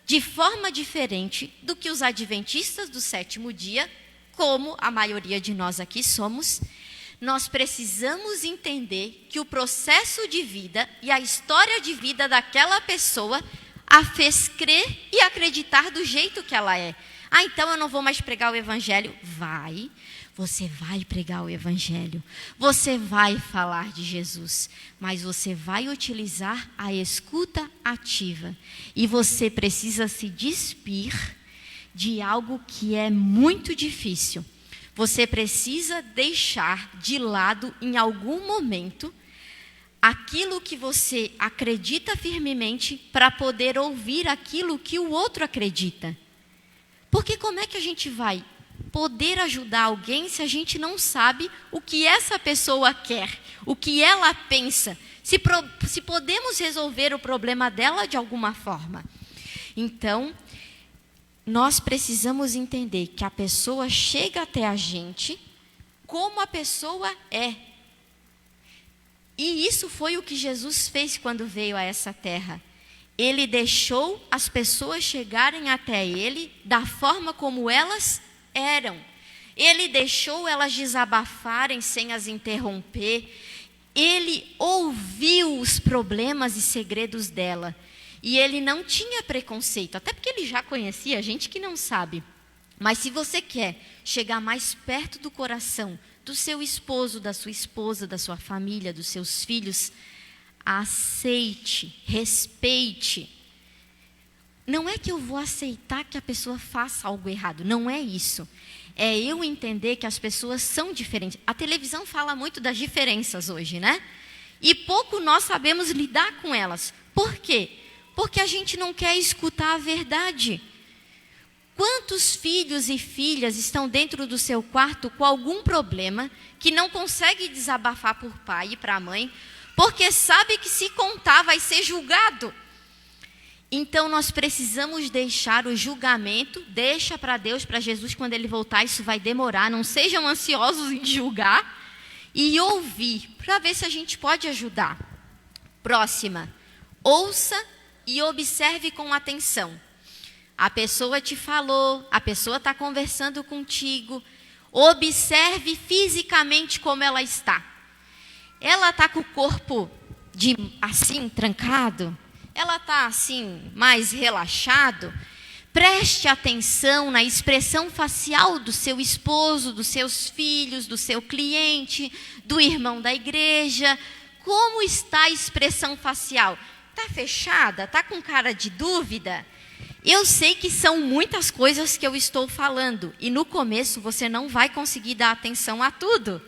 S14: de forma diferente do que os adventistas do sétimo dia, como a maioria de nós aqui somos, nós precisamos entender que o processo de vida e a história de vida daquela pessoa a fez crer e acreditar do jeito que ela é. Ah, então eu não vou mais pregar o evangelho. Vai, você vai pregar o evangelho. Você vai falar de Jesus. Mas você vai utilizar a escuta ativa. E você precisa se despir de algo que é muito difícil. Você precisa deixar de lado em algum momento aquilo que você acredita firmemente para poder ouvir aquilo que o outro acredita. Porque como é que a gente vai poder ajudar alguém se a gente não sabe o que essa pessoa quer, o que ela pensa, se podemos resolver o problema dela de alguma forma? Então, nós precisamos entender que a pessoa chega até a gente como a pessoa é. E isso foi o que Jesus fez quando veio a essa terra. Ele deixou as pessoas chegarem até ele da forma como elas eram. Ele deixou elas desabafarem sem as interromper. Ele ouviu os problemas e segredos dela. E ele não tinha preconceito, até porque ele já conhecia gente que não sabe. Mas se você quer chegar mais perto do coração do seu esposo, da sua esposa, da sua família, dos seus filhos, aceite, respeite. Não é que eu vou aceitar que a pessoa faça algo errado, não é isso. É eu entender que as pessoas são diferentes. A televisão fala muito das diferenças hoje, né? E pouco nós sabemos lidar com elas. Por quê? Porque a gente não quer escutar a verdade. Quantos filhos e filhas estão dentro do seu quarto com algum problema que não consegue desabafar para o pai e para a mãe, porque sabe que se contar vai ser julgado? Então nós precisamos deixar o julgamento, deixa para Deus, para Jesus, quando Ele voltar, isso vai demorar, não sejam ansiosos em julgar, e ouvir, para ver se a gente pode ajudar. Próxima, ouça e observe com atenção. A pessoa te falou, a pessoa está conversando contigo, observe fisicamente como ela está. Ela está com o corpo assim, trancado? Ela está assim, mais relaxado? Preste atenção na expressão facial do seu esposo, dos seus filhos, do seu cliente, do irmão da igreja. Como está a expressão facial? Está fechada? Está com cara de dúvida? Eu sei que são muitas coisas que eu estou falando, e no começo você não vai conseguir dar atenção a tudo,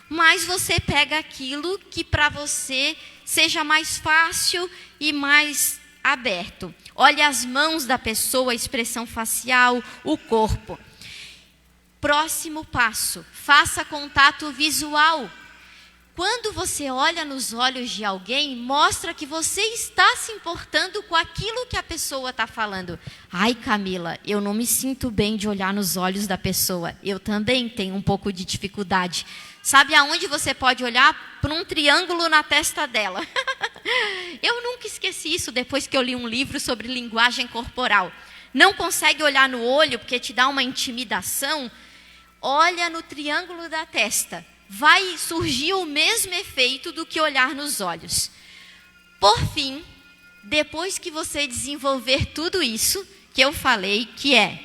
S14: mas você pega aquilo que para você seja mais fácil e mais aberto. Olhe as mãos da pessoa, a expressão facial, o corpo. Próximo passo, faça contato visual. Quando você olha nos olhos de alguém, mostra que você está se importando com aquilo que a pessoa está falando. Ai, Camila, eu não me sinto bem de olhar nos olhos da pessoa. Eu também tenho um pouco de dificuldade. Sabe aonde você pode olhar? Para um triângulo na testa dela. Eu nunca esqueci isso depois que eu li um livro sobre linguagem corporal. Não consegue olhar no olho porque te dá uma intimidação? Olha no triângulo da testa. Vai surgir o mesmo efeito do que olhar nos olhos. Por fim, depois que você desenvolver tudo isso que eu falei, que é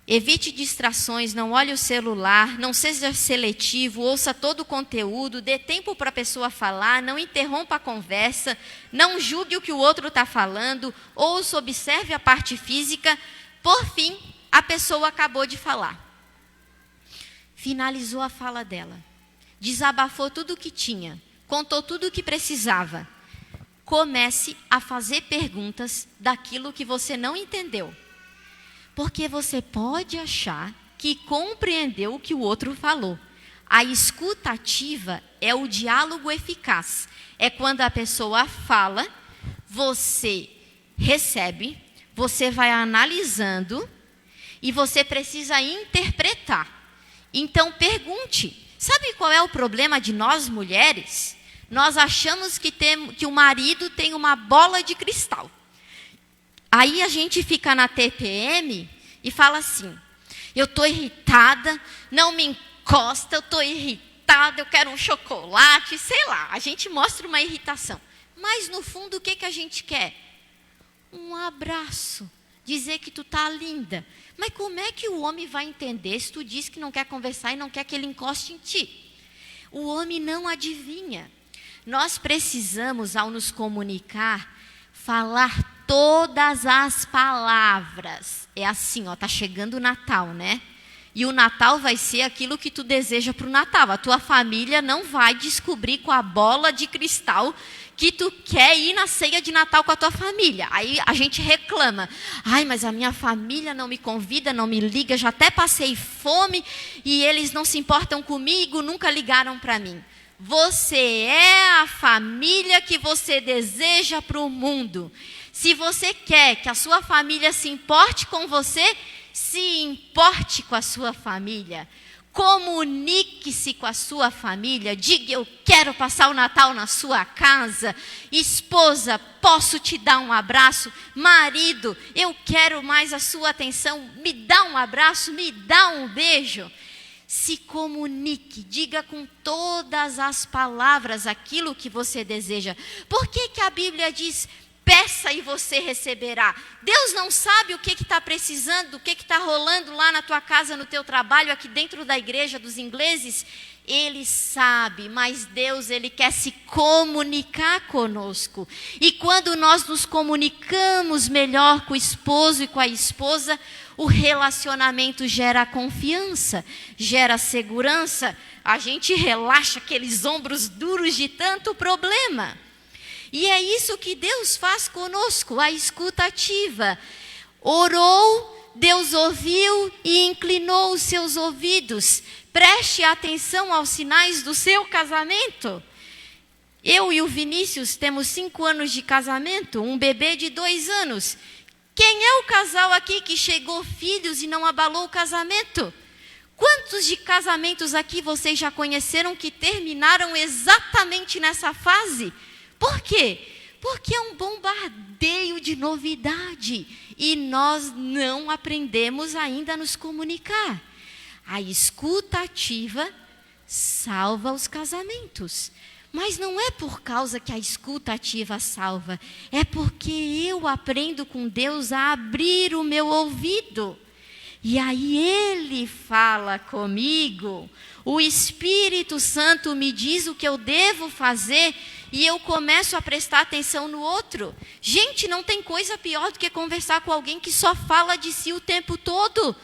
S14: Evite distrações, não olhe o celular, não seja seletivo, ouça todo o conteúdo, dê tempo para a pessoa falar, não interrompa a conversa, não julgue o que o outro está falando, ouça, observe a parte física. Por fim, a pessoa acabou de falar. Finalizou a fala dela, desabafou tudo o que tinha, contou tudo o que precisava. Comece a fazer perguntas daquilo que você não entendeu. Porque você pode achar que compreendeu o que o outro falou. A escuta ativa é o diálogo eficaz. É quando a pessoa fala, você recebe, você vai analisando e você precisa interpretar. Então pergunte, sabe qual é o problema de nós mulheres? Nós achamos que o marido tem uma bola de cristal. Aí a gente fica na TPM e fala assim, eu estou irritada, não me encosta, eu estou irritada, eu quero um chocolate, sei lá. A gente mostra uma irritação. Mas no fundo o que a gente quer? Um abraço, dizer que tu tá linda. Mas como é que o homem vai entender se tu diz que não quer conversar e não quer que ele encoste em ti? O homem não adivinha. Nós precisamos, ao nos comunicar, falar todas as palavras. É assim, ó, tá chegando o Natal, né? E o Natal vai ser aquilo que tu deseja para o Natal. A tua família não vai descobrir com a bola de cristal que tu quer ir na ceia de Natal com a tua família. Aí a gente reclama. Ai, mas a minha família não me convida, não me liga, já até passei fome e eles não se importam comigo, nunca ligaram para mim. Você é a família que você deseja para o mundo. Se você quer que a sua família se importe com você, se importe com a sua família. Comunique-se com a sua família. Diga, eu quero passar o Natal na sua casa. Esposa, posso te dar um abraço? Marido, eu quero mais a sua atenção. Me dá um abraço, me dá um beijo. Se comunique, diga com todas as palavras aquilo que você deseja. Por que a Bíblia diz, peça e você receberá? Deus não sabe o que está precisando, o que está rolando lá na tua casa, no teu trabalho, aqui dentro da igreja dos ingleses? Ele sabe, mas Deus, Ele quer se comunicar conosco. E quando nós nos comunicamos melhor com o esposo e com a esposa, o relacionamento gera confiança, gera segurança, a gente relaxa aqueles ombros duros de tanto problema. E é isso que Deus faz conosco, a escuta ativa. Orou, Deus ouviu e inclinou os seus ouvidos. Preste atenção aos sinais do seu casamento. Eu e o Vinícius temos 5 anos de casamento, um bebê de 2 anos. Quem é o casal aqui que chegou filhos e não abalou o casamento? Quantos de casamentos aqui vocês já conheceram que terminaram exatamente nessa fase? Por quê? Porque é um bombardeio de novidade e nós não aprendemos ainda a nos comunicar. A escuta ativa salva os casamentos. Mas não é por causa que a escuta ativa salva, é porque eu aprendo com Deus a abrir o meu ouvido. E aí Ele fala comigo, o Espírito Santo me diz o que eu devo fazer e eu começo a prestar atenção no outro. Gente, não tem coisa pior do que conversar com alguém que só fala de si o tempo todo.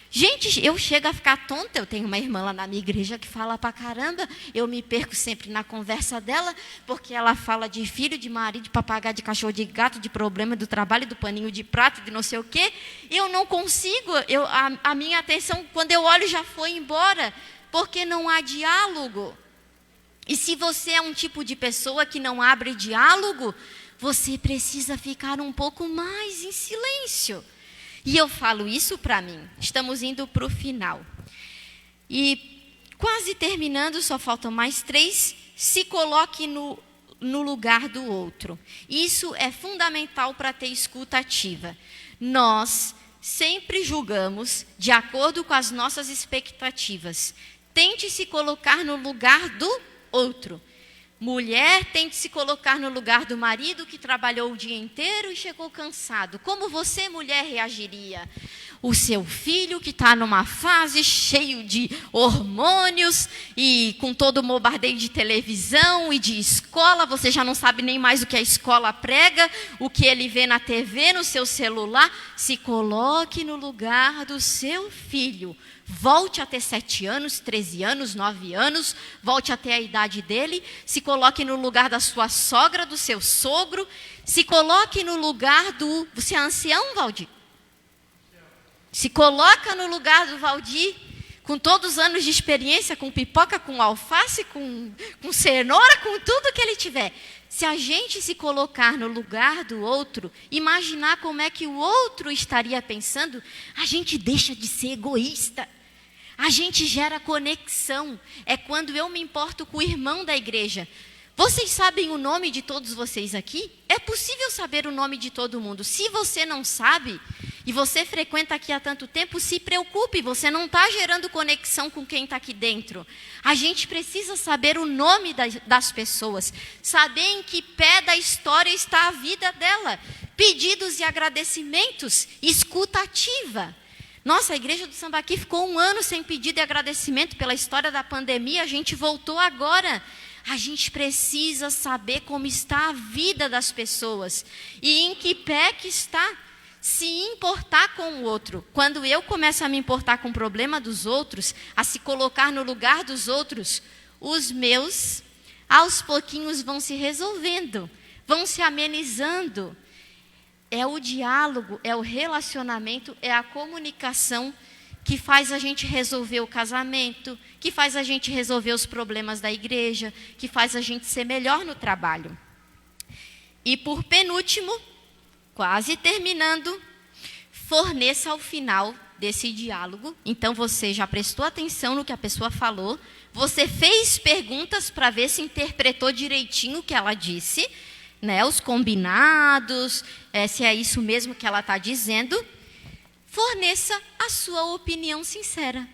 S14: Gente, eu chego a ficar tonta. Eu tenho uma irmã lá na minha igreja que fala pra caramba. Eu me perco sempre na conversa dela, porque ela fala de filho, de marido, de papagaio, de cachorro, de gato, de problema do trabalho, do paninho de prato, de não sei o quê. Eu não consigo, a minha atenção, quando eu olho, já foi embora, porque não há diálogo. E se você é um tipo de pessoa que não abre diálogo, você precisa ficar um pouco mais em silêncio. E eu falo isso para mim. Estamos indo para o final. E quase terminando, só faltam mais 3. Se coloque no lugar do outro. Isso é fundamental para ter escuta ativa. Nós sempre julgamos de acordo com as nossas expectativas. Tente se colocar no lugar do outro. Mulher, tente se colocar no lugar do marido que trabalhou o dia inteiro e chegou cansado. Como você, mulher, reagiria? O seu filho que está numa fase cheio de hormônios e com todo o bombardeio de televisão e de escola, você já não sabe nem mais o que a escola prega, o que ele vê na TV, no seu celular. Se coloque no lugar do seu filho. Volte a ter 7 anos, 13 anos, 9 anos, volte até a idade dele, se coloque no lugar da sua sogra, do seu sogro, se coloque no lugar do... Você é ancião, Valdir? Se coloca no lugar do Valdir, com todos os anos de experiência, com pipoca, com alface, com cenoura, com tudo que ele tiver. Se a gente se colocar no lugar do outro, imaginar como é que o outro estaria pensando, a gente deixa de ser egoísta. A gente gera conexão. É quando eu me importo com o irmão da igreja. Vocês sabem o nome de todos vocês aqui? É possível saber o nome de todo mundo. Se você não sabe, e você frequenta aqui há tanto tempo, se preocupe, você não está gerando conexão com quem está aqui dentro. A gente precisa saber o nome das pessoas, saber em que pé da história está a vida dela. Pedidos e agradecimentos, escuta ativa. Nossa, a igreja do Sambaqui ficou 1 ano sem pedido e agradecimento pela história da pandemia, a gente voltou agora. A gente precisa saber como está a vida das pessoas e em que pé que está. Se importar com o outro. Quando eu começo a me importar com o problema dos outros, a se colocar no lugar dos outros, os meus, aos pouquinhos, vão se resolvendo, vão se amenizando. É o diálogo, é o relacionamento, é a comunicação que faz a gente resolver o casamento, que faz a gente resolver os problemas da igreja, que faz a gente ser melhor no trabalho. E por penúltimo, quase terminando, forneça ao final desse diálogo. Então você já prestou atenção no que a pessoa falou, você fez perguntas para ver se interpretou direitinho o que ela disse, né, os combinados, se é isso mesmo que ela está dizendo. Forneça a sua opinião sincera.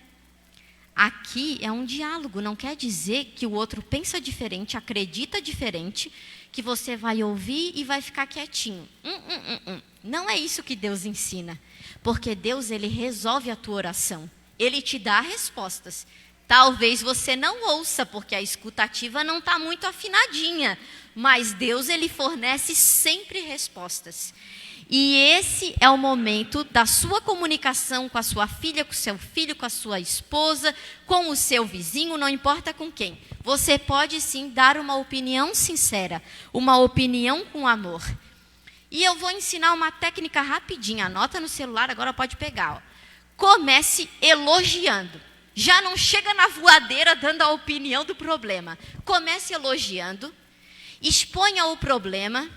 S14: Aqui é um diálogo, não quer dizer que o outro pensa diferente, acredita diferente, que você vai ouvir e vai ficar quietinho. Não é isso que Deus ensina. Porque Deus, ele resolve a tua oração. Ele te dá respostas. Talvez você não ouça, porque a escutativa não está muito afinadinha. Mas Deus, ele fornece sempre respostas. E esse é o momento da sua comunicação com a sua filha, com o seu filho, com a sua esposa, com o seu vizinho, não importa com quem. Você pode sim dar uma opinião sincera, uma opinião com amor. E eu vou ensinar uma técnica rapidinha, anota no celular, agora pode pegar. Ó. Comece elogiando. Já não chega na voadeira dando a opinião do problema. Comece elogiando, exponha o problema.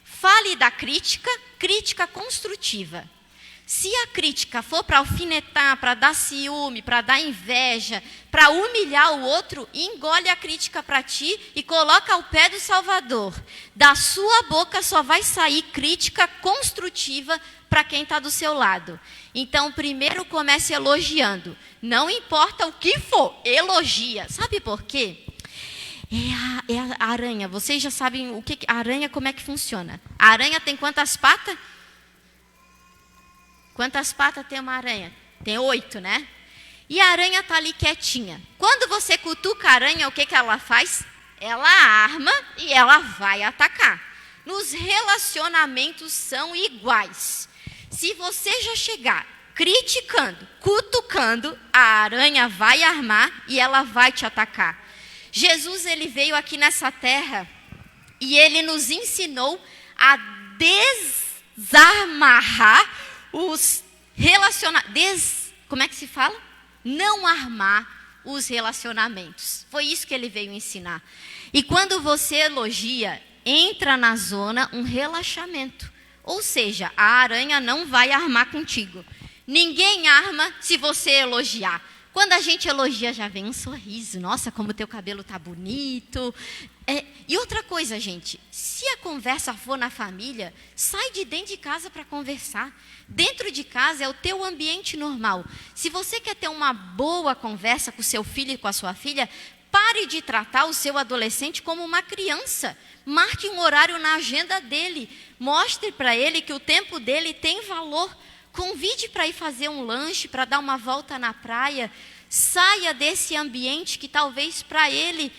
S14: Fale da crítica, crítica construtiva. Se a crítica for para alfinetar, para dar ciúme, para dar inveja, para humilhar o outro, engole a crítica para ti e coloca ao pé do Salvador. Da sua boca só vai sair crítica construtiva para quem está do seu lado. Então, primeiro comece elogiando. Não importa o que for, elogia. Sabe por quê? É a aranha. Vocês já sabem o que a aranha, como é que funciona. A aranha tem quantas patas? Quantas patas tem uma aranha? Tem 8, né? E a aranha está ali quietinha. Quando você cutuca a aranha, o que ela faz? Ela arma e ela vai atacar. Nos relacionamentos são iguais. Se você já chegar criticando, cutucando, a aranha vai armar e ela vai te atacar. Jesus, ele veio aqui nessa terra e ele nos ensinou a desamarrar os relacionamentos. Como é que se fala? Não armar os relacionamentos. Foi isso que ele veio ensinar. E quando você elogia, entra na zona um relaxamento. Ou seja, a aranha não vai armar contigo. Ninguém arma se você elogiar. Quando a gente elogia, já vem um sorriso. Nossa, como o teu cabelo tá bonito. E outra coisa, gente. Se a conversa for na família, sai de dentro de casa para conversar. Dentro de casa é o teu ambiente normal. Se você quer ter uma boa conversa com o seu filho e com a sua filha, Pare de tratar o seu adolescente como uma criança. Marque um horário na agenda dele. Mostre para ele que o tempo dele tem valor. Convide para ir fazer um lanche, para dar uma volta na praia. Saia desse ambiente que talvez para ele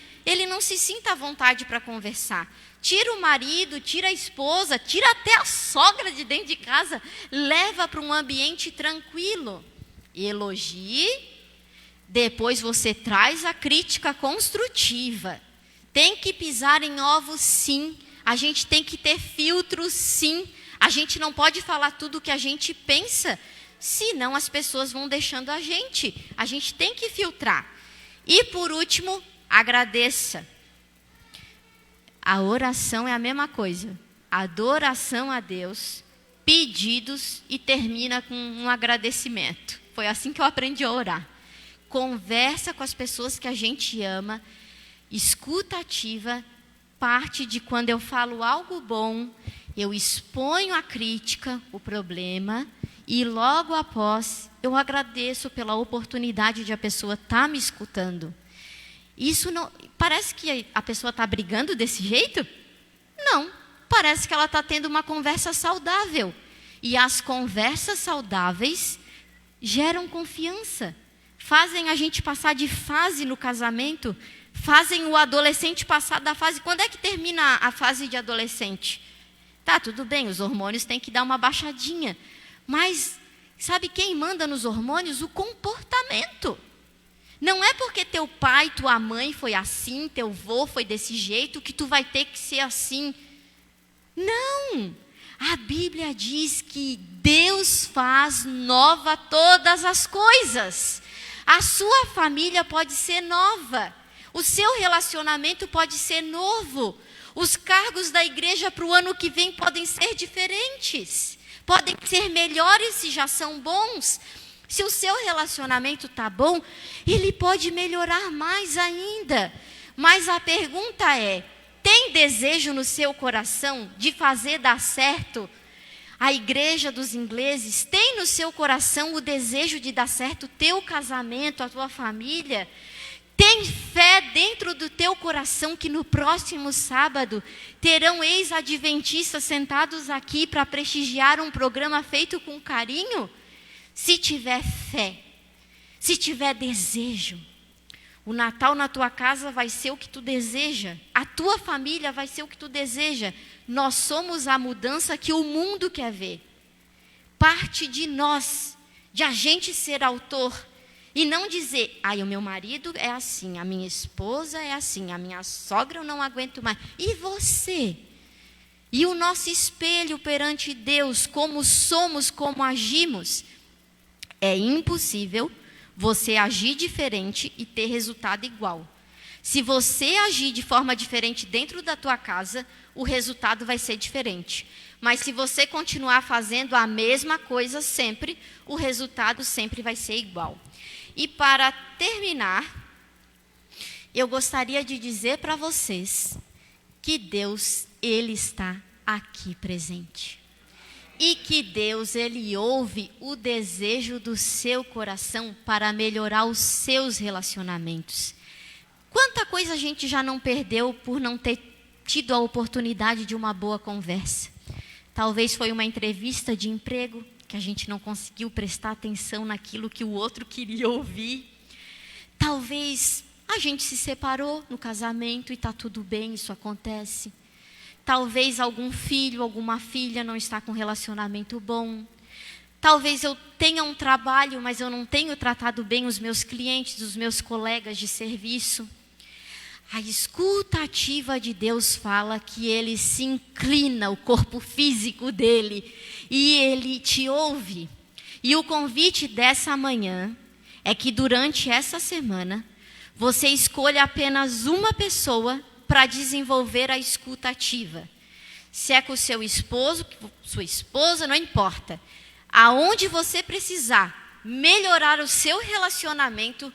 S14: não se sinta à vontade para conversar. Tira o marido, tira a esposa, tira até a sogra de dentro de casa. Leva para um ambiente tranquilo. Elogie. Depois você traz a crítica construtiva. Tem que pisar em ovos, sim. A gente tem que ter filtro, sim. A gente não pode falar tudo o que a gente pensa, senão as pessoas vão deixando a gente. A gente tem que filtrar. E por último, agradeça. A oração é a mesma coisa. Adoração a Deus, pedidos e termina com um agradecimento. Foi assim que eu aprendi a orar. Conversa com as pessoas que a gente ama, escuta ativa, parte de quando eu falo algo bom, eu exponho a crítica, o problema, e logo após eu agradeço pela oportunidade de a pessoa estar me escutando. Isso não parece que a pessoa está brigando desse jeito? Não, parece que ela está tendo uma conversa saudável. E as conversas saudáveis geram confiança. Fazem a gente passar de fase no casamento, fazem o adolescente passar da fase. Quando é que termina a fase de adolescente? Tá, tudo bem, os hormônios têm que dar uma baixadinha. Mas sabe quem manda nos hormônios? O comportamento. Não é porque teu pai, tua mãe foi assim, teu avô foi desse jeito, que tu vai ter que ser assim. Não! A Bíblia diz que Deus faz nova todas as coisas. A sua família pode ser nova. O seu relacionamento pode ser novo. Os cargos da igreja para o ano que vem podem ser diferentes. Podem ser melhores se já são bons. Se o seu relacionamento está bom, ele pode melhorar mais ainda. Mas a pergunta é, tem desejo no seu coração de fazer dar certo? A igreja dos ingleses tem no seu coração o desejo de dar certo o teu casamento, a tua família? Tem fé dentro do teu coração que no próximo sábado terão ex-adventistas sentados aqui para prestigiar um programa feito com carinho? Se tiver fé, se tiver desejo, o Natal na tua casa vai ser o que tu deseja, a tua família vai ser o que tu deseja. Nós somos a mudança que o mundo quer ver. Parte de nós, de a gente ser autor. E não dizer, o meu marido é assim, a minha esposa é assim, a minha sogra eu não aguento mais. E você? E o nosso espelho perante Deus, como somos, como agimos? É impossível você agir diferente e ter resultado igual. Se você agir de forma diferente dentro da tua casa, o resultado vai ser diferente. Mas se você continuar fazendo a mesma coisa sempre, o resultado sempre vai ser igual. E para terminar, eu gostaria de dizer para vocês que Deus, Ele está aqui presente. E que Deus, Ele ouve o desejo do seu coração para melhorar os seus relacionamentos. Quanta coisa a gente já não perdeu por não ter tido a oportunidade de uma boa conversa. Talvez foi uma entrevista de emprego que a gente não conseguiu prestar atenção naquilo que o outro queria ouvir. Talvez a gente se separou no casamento e está tudo bem, isso acontece. Talvez algum filho, alguma filha não está com um relacionamento bom. Talvez eu tenha um trabalho, mas eu não tenho tratado bem os meus clientes, os meus colegas de serviço. A escuta ativa de Deus fala que Ele se inclina, o corpo físico dEle, e Ele te ouve. E o convite dessa manhã é que durante essa semana, você escolha apenas uma pessoa para desenvolver a escuta ativa. Se é com o seu esposo, sua esposa, não importa. Aonde você precisar melhorar o seu relacionamento,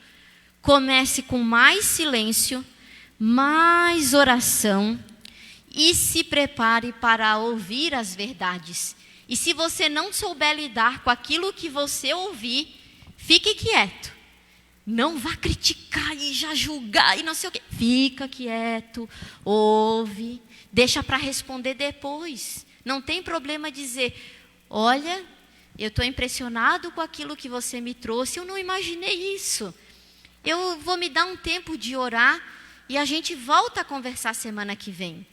S14: comece com mais silêncio, mais oração e se prepare para ouvir as verdades. E se você não souber lidar com aquilo que você ouvir, fique quieto. Não vá criticar criticar e já julgar e não sei o quê. Fica quieto, ouve, deixa para responder depois. Não tem problema dizer, olha, eu estou impressionado com aquilo que você me trouxe, eu não imaginei isso. Eu vou me dar um tempo de orar e a gente volta a conversar semana que vem.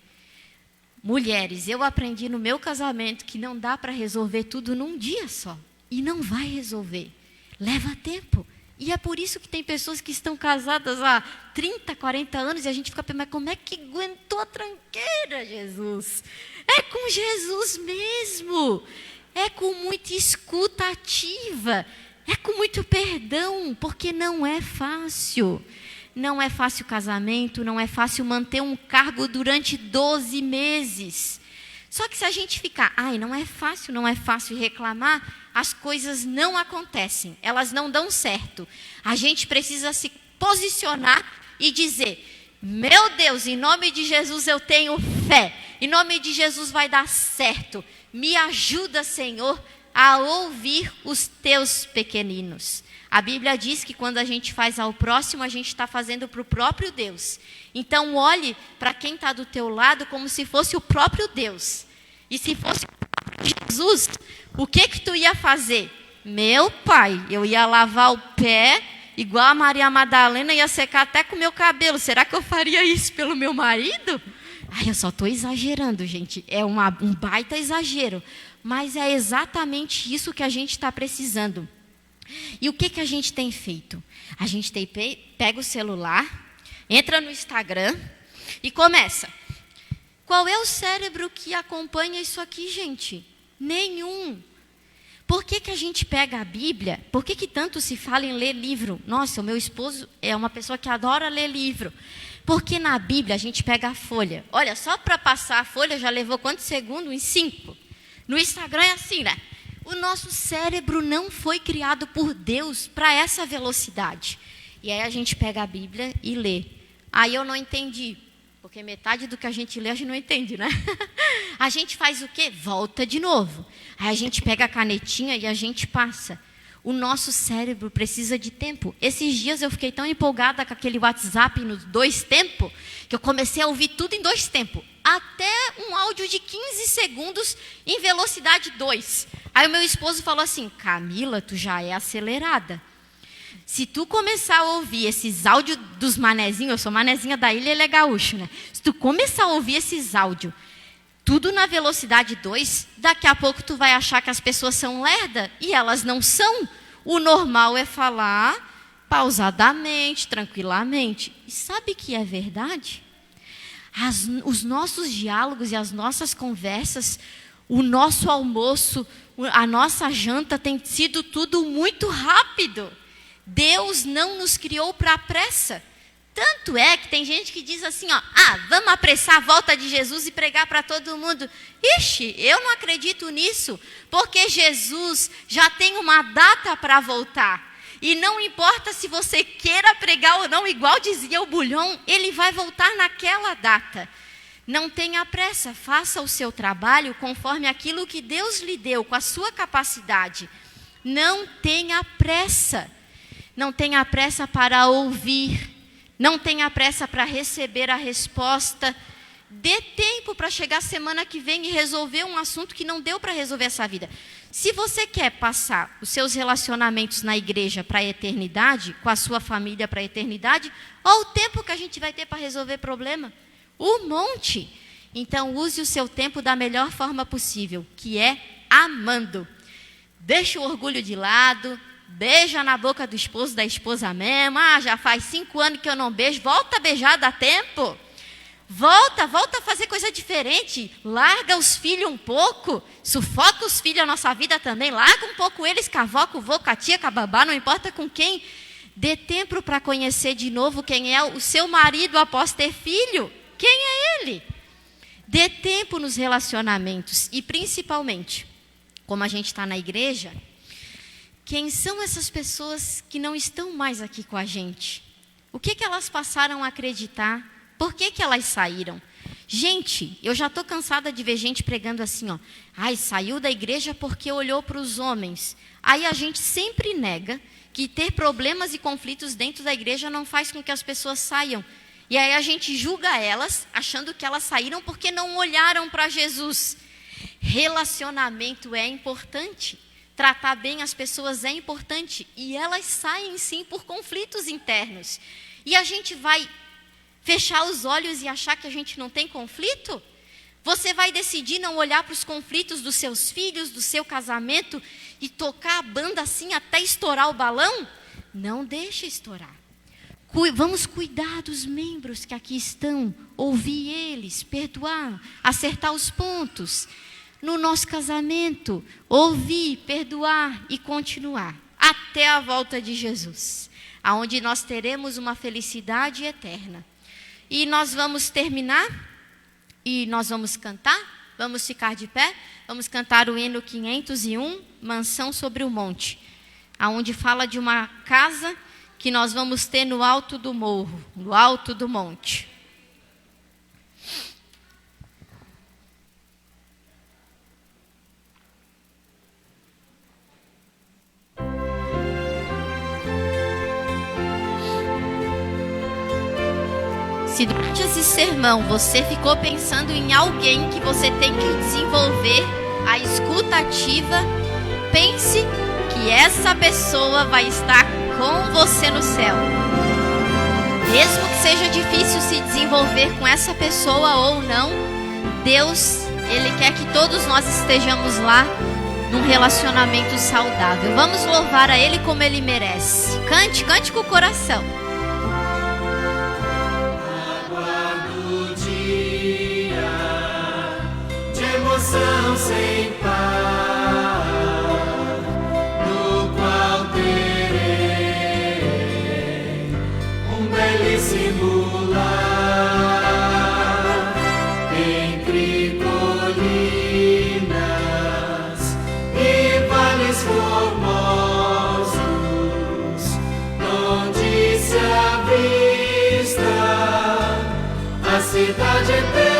S14: Mulheres, eu aprendi no meu casamento que não dá para resolver tudo num dia só. E não vai resolver. Leva tempo. E é por isso que tem pessoas que estão casadas há 30, 40 anos e a gente fica pensando, mas como é que aguentou a tranqueira, Jesus? É com Jesus mesmo. É com muita escuta ativa. É com muito perdão, porque não é fácil. Não é fácil o casamento, não é fácil manter um cargo durante 12 meses. Só que se a gente ficar, não é fácil reclamar, as coisas não acontecem, elas não dão certo. A gente precisa se posicionar e dizer, meu Deus, em nome de Jesus eu tenho fé, em nome de Jesus vai dar certo. Me ajuda, Senhor, a ouvir os teus pequeninos. A Bíblia diz que quando a gente faz ao próximo, a gente está fazendo para o próprio Deus. Então, olhe para quem está do teu lado como se fosse o próprio Deus. E se fosse Jesus, o que tu ia fazer? Meu pai, eu ia lavar o pé, igual a Maria Madalena, ia secar até com o meu cabelo. Será que eu faria isso pelo meu marido? Eu só estou exagerando, gente. É um baita exagero. Mas é exatamente isso que a gente está precisando. E o que a gente tem feito? A gente pega o celular, entra no Instagram e começa. Qual é o cérebro que acompanha isso aqui, gente? Nenhum. Por que a gente pega a Bíblia? Por que tanto se fala em ler livro? Nossa, o meu esposo é uma pessoa que adora ler livro. Porque na Bíblia a gente pega a folha. Olha, só para passar a folha já levou quantos segundos? Em 5. No Instagram é assim, né? O nosso cérebro não foi criado por Deus para essa velocidade. E aí a gente pega a Bíblia e lê. Aí eu não entendi, porque metade do que a gente lê a gente não entende, né? A gente faz o quê? Volta de novo. Aí a gente pega a canetinha e a gente passa. O nosso cérebro precisa de tempo. Esses dias eu fiquei tão empolgada com aquele WhatsApp nos 2 tempos, que eu comecei a ouvir tudo em 2 tempos. Até um áudio de 15 segundos em velocidade 2. Aí o meu esposo falou assim, Camila, tu já é acelerada. Se tu começar a ouvir esses áudios dos manezinhos, eu sou manezinha da ilha, ele é gaúcho, né? Se tu começar a ouvir esses áudios, tudo na velocidade 2, daqui a pouco tu vai achar que as pessoas são lerdas, e elas não são. O normal é falar pausadamente, tranquilamente. E sabe que é verdade? Os nossos diálogos e as nossas conversas, o nosso almoço, a nossa janta tem sido tudo muito rápido. Deus não nos criou para a pressa. Tanto é que tem gente que diz assim, vamos apressar a volta de Jesus e pregar para todo mundo. Ixi, eu não acredito nisso, porque Jesus já tem uma data para voltar. E não importa se você queira pregar ou não, igual dizia o Bulhão, ele vai voltar naquela data. Não tenha pressa, faça o seu trabalho conforme aquilo que Deus lhe deu, com a sua capacidade. Não tenha pressa. Não tenha pressa para ouvir. Não tenha pressa para receber a resposta. Dê tempo para chegar semana que vem e resolver um assunto que não deu para resolver essa vida. Se você quer passar os seus relacionamentos na igreja para a eternidade, com a sua família para a eternidade, olha o tempo que a gente vai ter para resolver problema. Um monte. Então, use o seu tempo da melhor forma possível, que é amando. Deixa o orgulho de lado, beija na boca do esposo, da esposa mesmo. Já faz 5 anos que eu não beijo, volta a beijar, dá tempo. Volta a fazer coisa diferente. Larga os filhos um pouco. Sufoca os filhos a nossa vida também. Larga um pouco eles, cavoca o vô, com a tia, com a babá, não importa com quem. Dê tempo para conhecer de novo quem é o seu marido após ter filho. Quem é ele? Dê tempo nos relacionamentos. E principalmente, como a gente está na igreja, quem são essas pessoas que não estão mais aqui com a gente? O que elas passaram a acreditar? Por que elas saíram? Gente, eu já estou cansada de ver gente pregando assim, ó. Ai, saiu da igreja porque olhou para os homens. Aí a gente sempre nega que ter problemas e conflitos dentro da igreja não faz com que as pessoas saiam. E aí a gente julga elas, achando que elas saíram porque não olharam para Jesus. Relacionamento é importante. Tratar bem as pessoas é importante. E elas saem sim por conflitos internos. E a gente vai fechar os olhos e achar que a gente não tem conflito? Você vai decidir não olhar para os conflitos dos seus filhos, do seu casamento e tocar a banda assim até estourar o balão? Não deixa estourar. Vamos cuidar dos membros que aqui estão, ouvir eles, perdoar, acertar os pontos. No nosso casamento, ouvir, perdoar e continuar até a volta de Jesus, aonde nós teremos uma felicidade eterna. E nós vamos terminar, e nós vamos cantar, vamos ficar de pé, vamos cantar o hino 501, Mansão sobre o Monte, aonde fala de uma casa que nós vamos ter no alto do morro, no alto do monte. Se durante esse sermão você ficou pensando em alguém que você tem que desenvolver a escuta ativa, pense que essa pessoa vai estar com você no céu. Mesmo que seja difícil se desenvolver com essa pessoa ou não, Deus, Ele quer que todos nós estejamos lá num relacionamento saudável. Vamos louvar a Ele como Ele merece. Cante, cante com o coração.
S2: Emoção sem par, no qual terei um belíssimo lar, entre colinas e vales formosos, onde se avista a cidade eterna.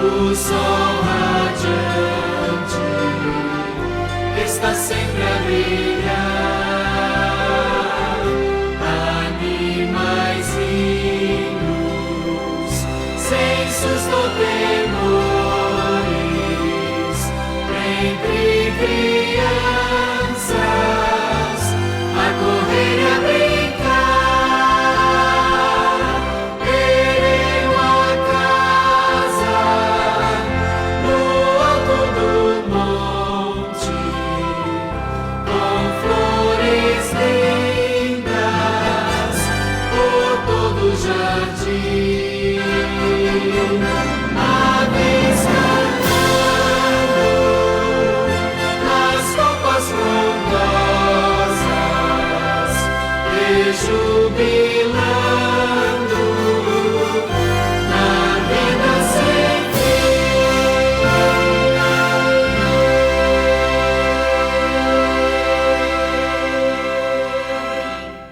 S2: O sol radiante está sempre a brilhar. Animaizinhos, sem susto ou temores, entre crianças a correr e a brincar. Aves cantando nas copas frondosas e jubilando na vida sem
S14: fim.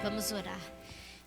S14: Vamos orar.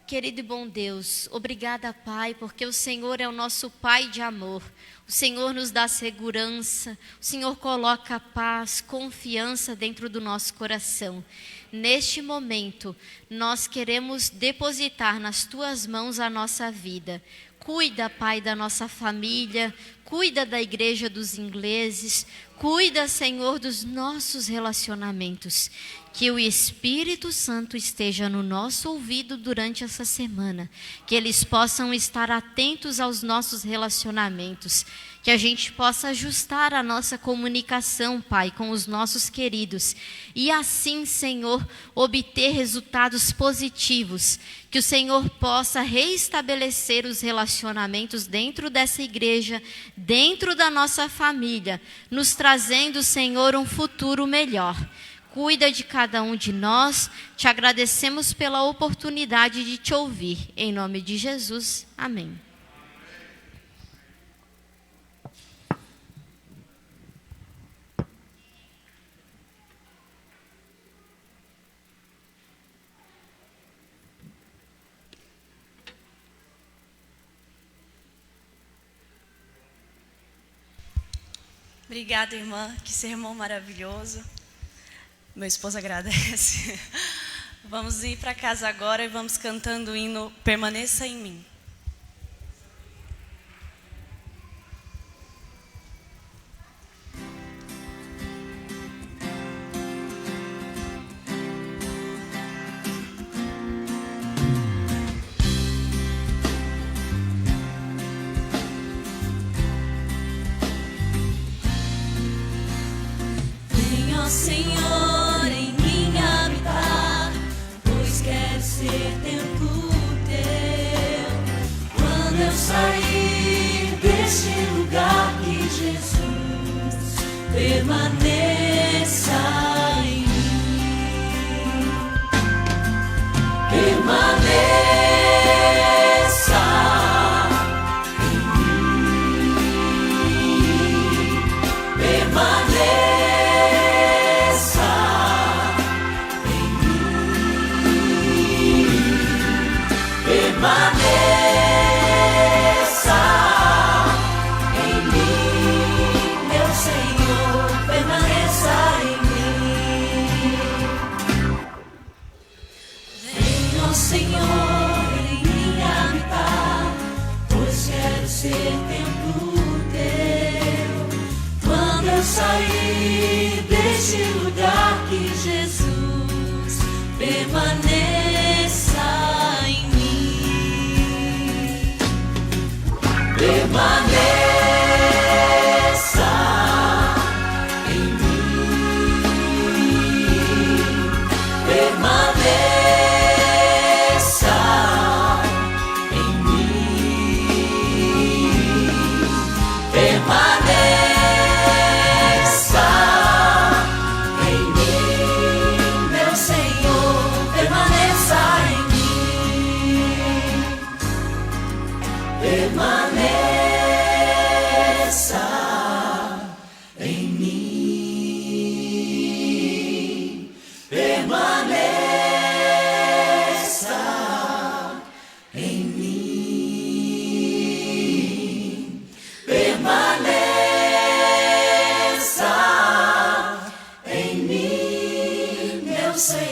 S14: Querido e bom Deus, obrigada, Pai, porque o Senhor é o nosso Pai de amor. O Senhor nos dá segurança, o Senhor coloca paz, confiança dentro do nosso coração. Neste momento, nós queremos depositar nas Tuas mãos a nossa vida. Cuida, Pai, da nossa família, cuida da igreja dos ingleses, cuida, Senhor, dos nossos relacionamentos. Que o Espírito Santo esteja no nosso ouvido durante essa semana, que eles possam estar atentos aos nossos relacionamentos, que a gente possa ajustar a nossa comunicação, Pai, com os nossos queridos, e assim, Senhor, obter resultados positivos, que o Senhor possa reestabelecer os relacionamentos dentro dessa igreja, dentro da nossa família, nos trazendo, Senhor, um futuro melhor. Cuida de cada um de nós, te agradecemos pela oportunidade de te ouvir. Em nome de Jesus, amém.
S1: Obrigada, irmã. Que sermão maravilhoso. Meu esposo agradece. Vamos ir para casa agora e vamos cantando o hino Permaneça em Mim.
S2: Venha, Senhor, em mim habitar, pois quero ser templo teu. Quando eu sair deste lugar, que Jesus permaneça em mim. Permaneça em mim. Permaneça em mim. Permaneça em mim, meu Senhor, permaneça em mim. Venha, Senhor, em mim habitar, pois quero ser templo teu. Quando eu sair deste lugar, que Jesus permaneça em mim. Permaneça em mim. Permaneça em mim. Permaneça em mim, meu Senhor, permaneça em mim. Permaneça em mim. Permaneça em mim. Permaneça em mim, meu Senhor.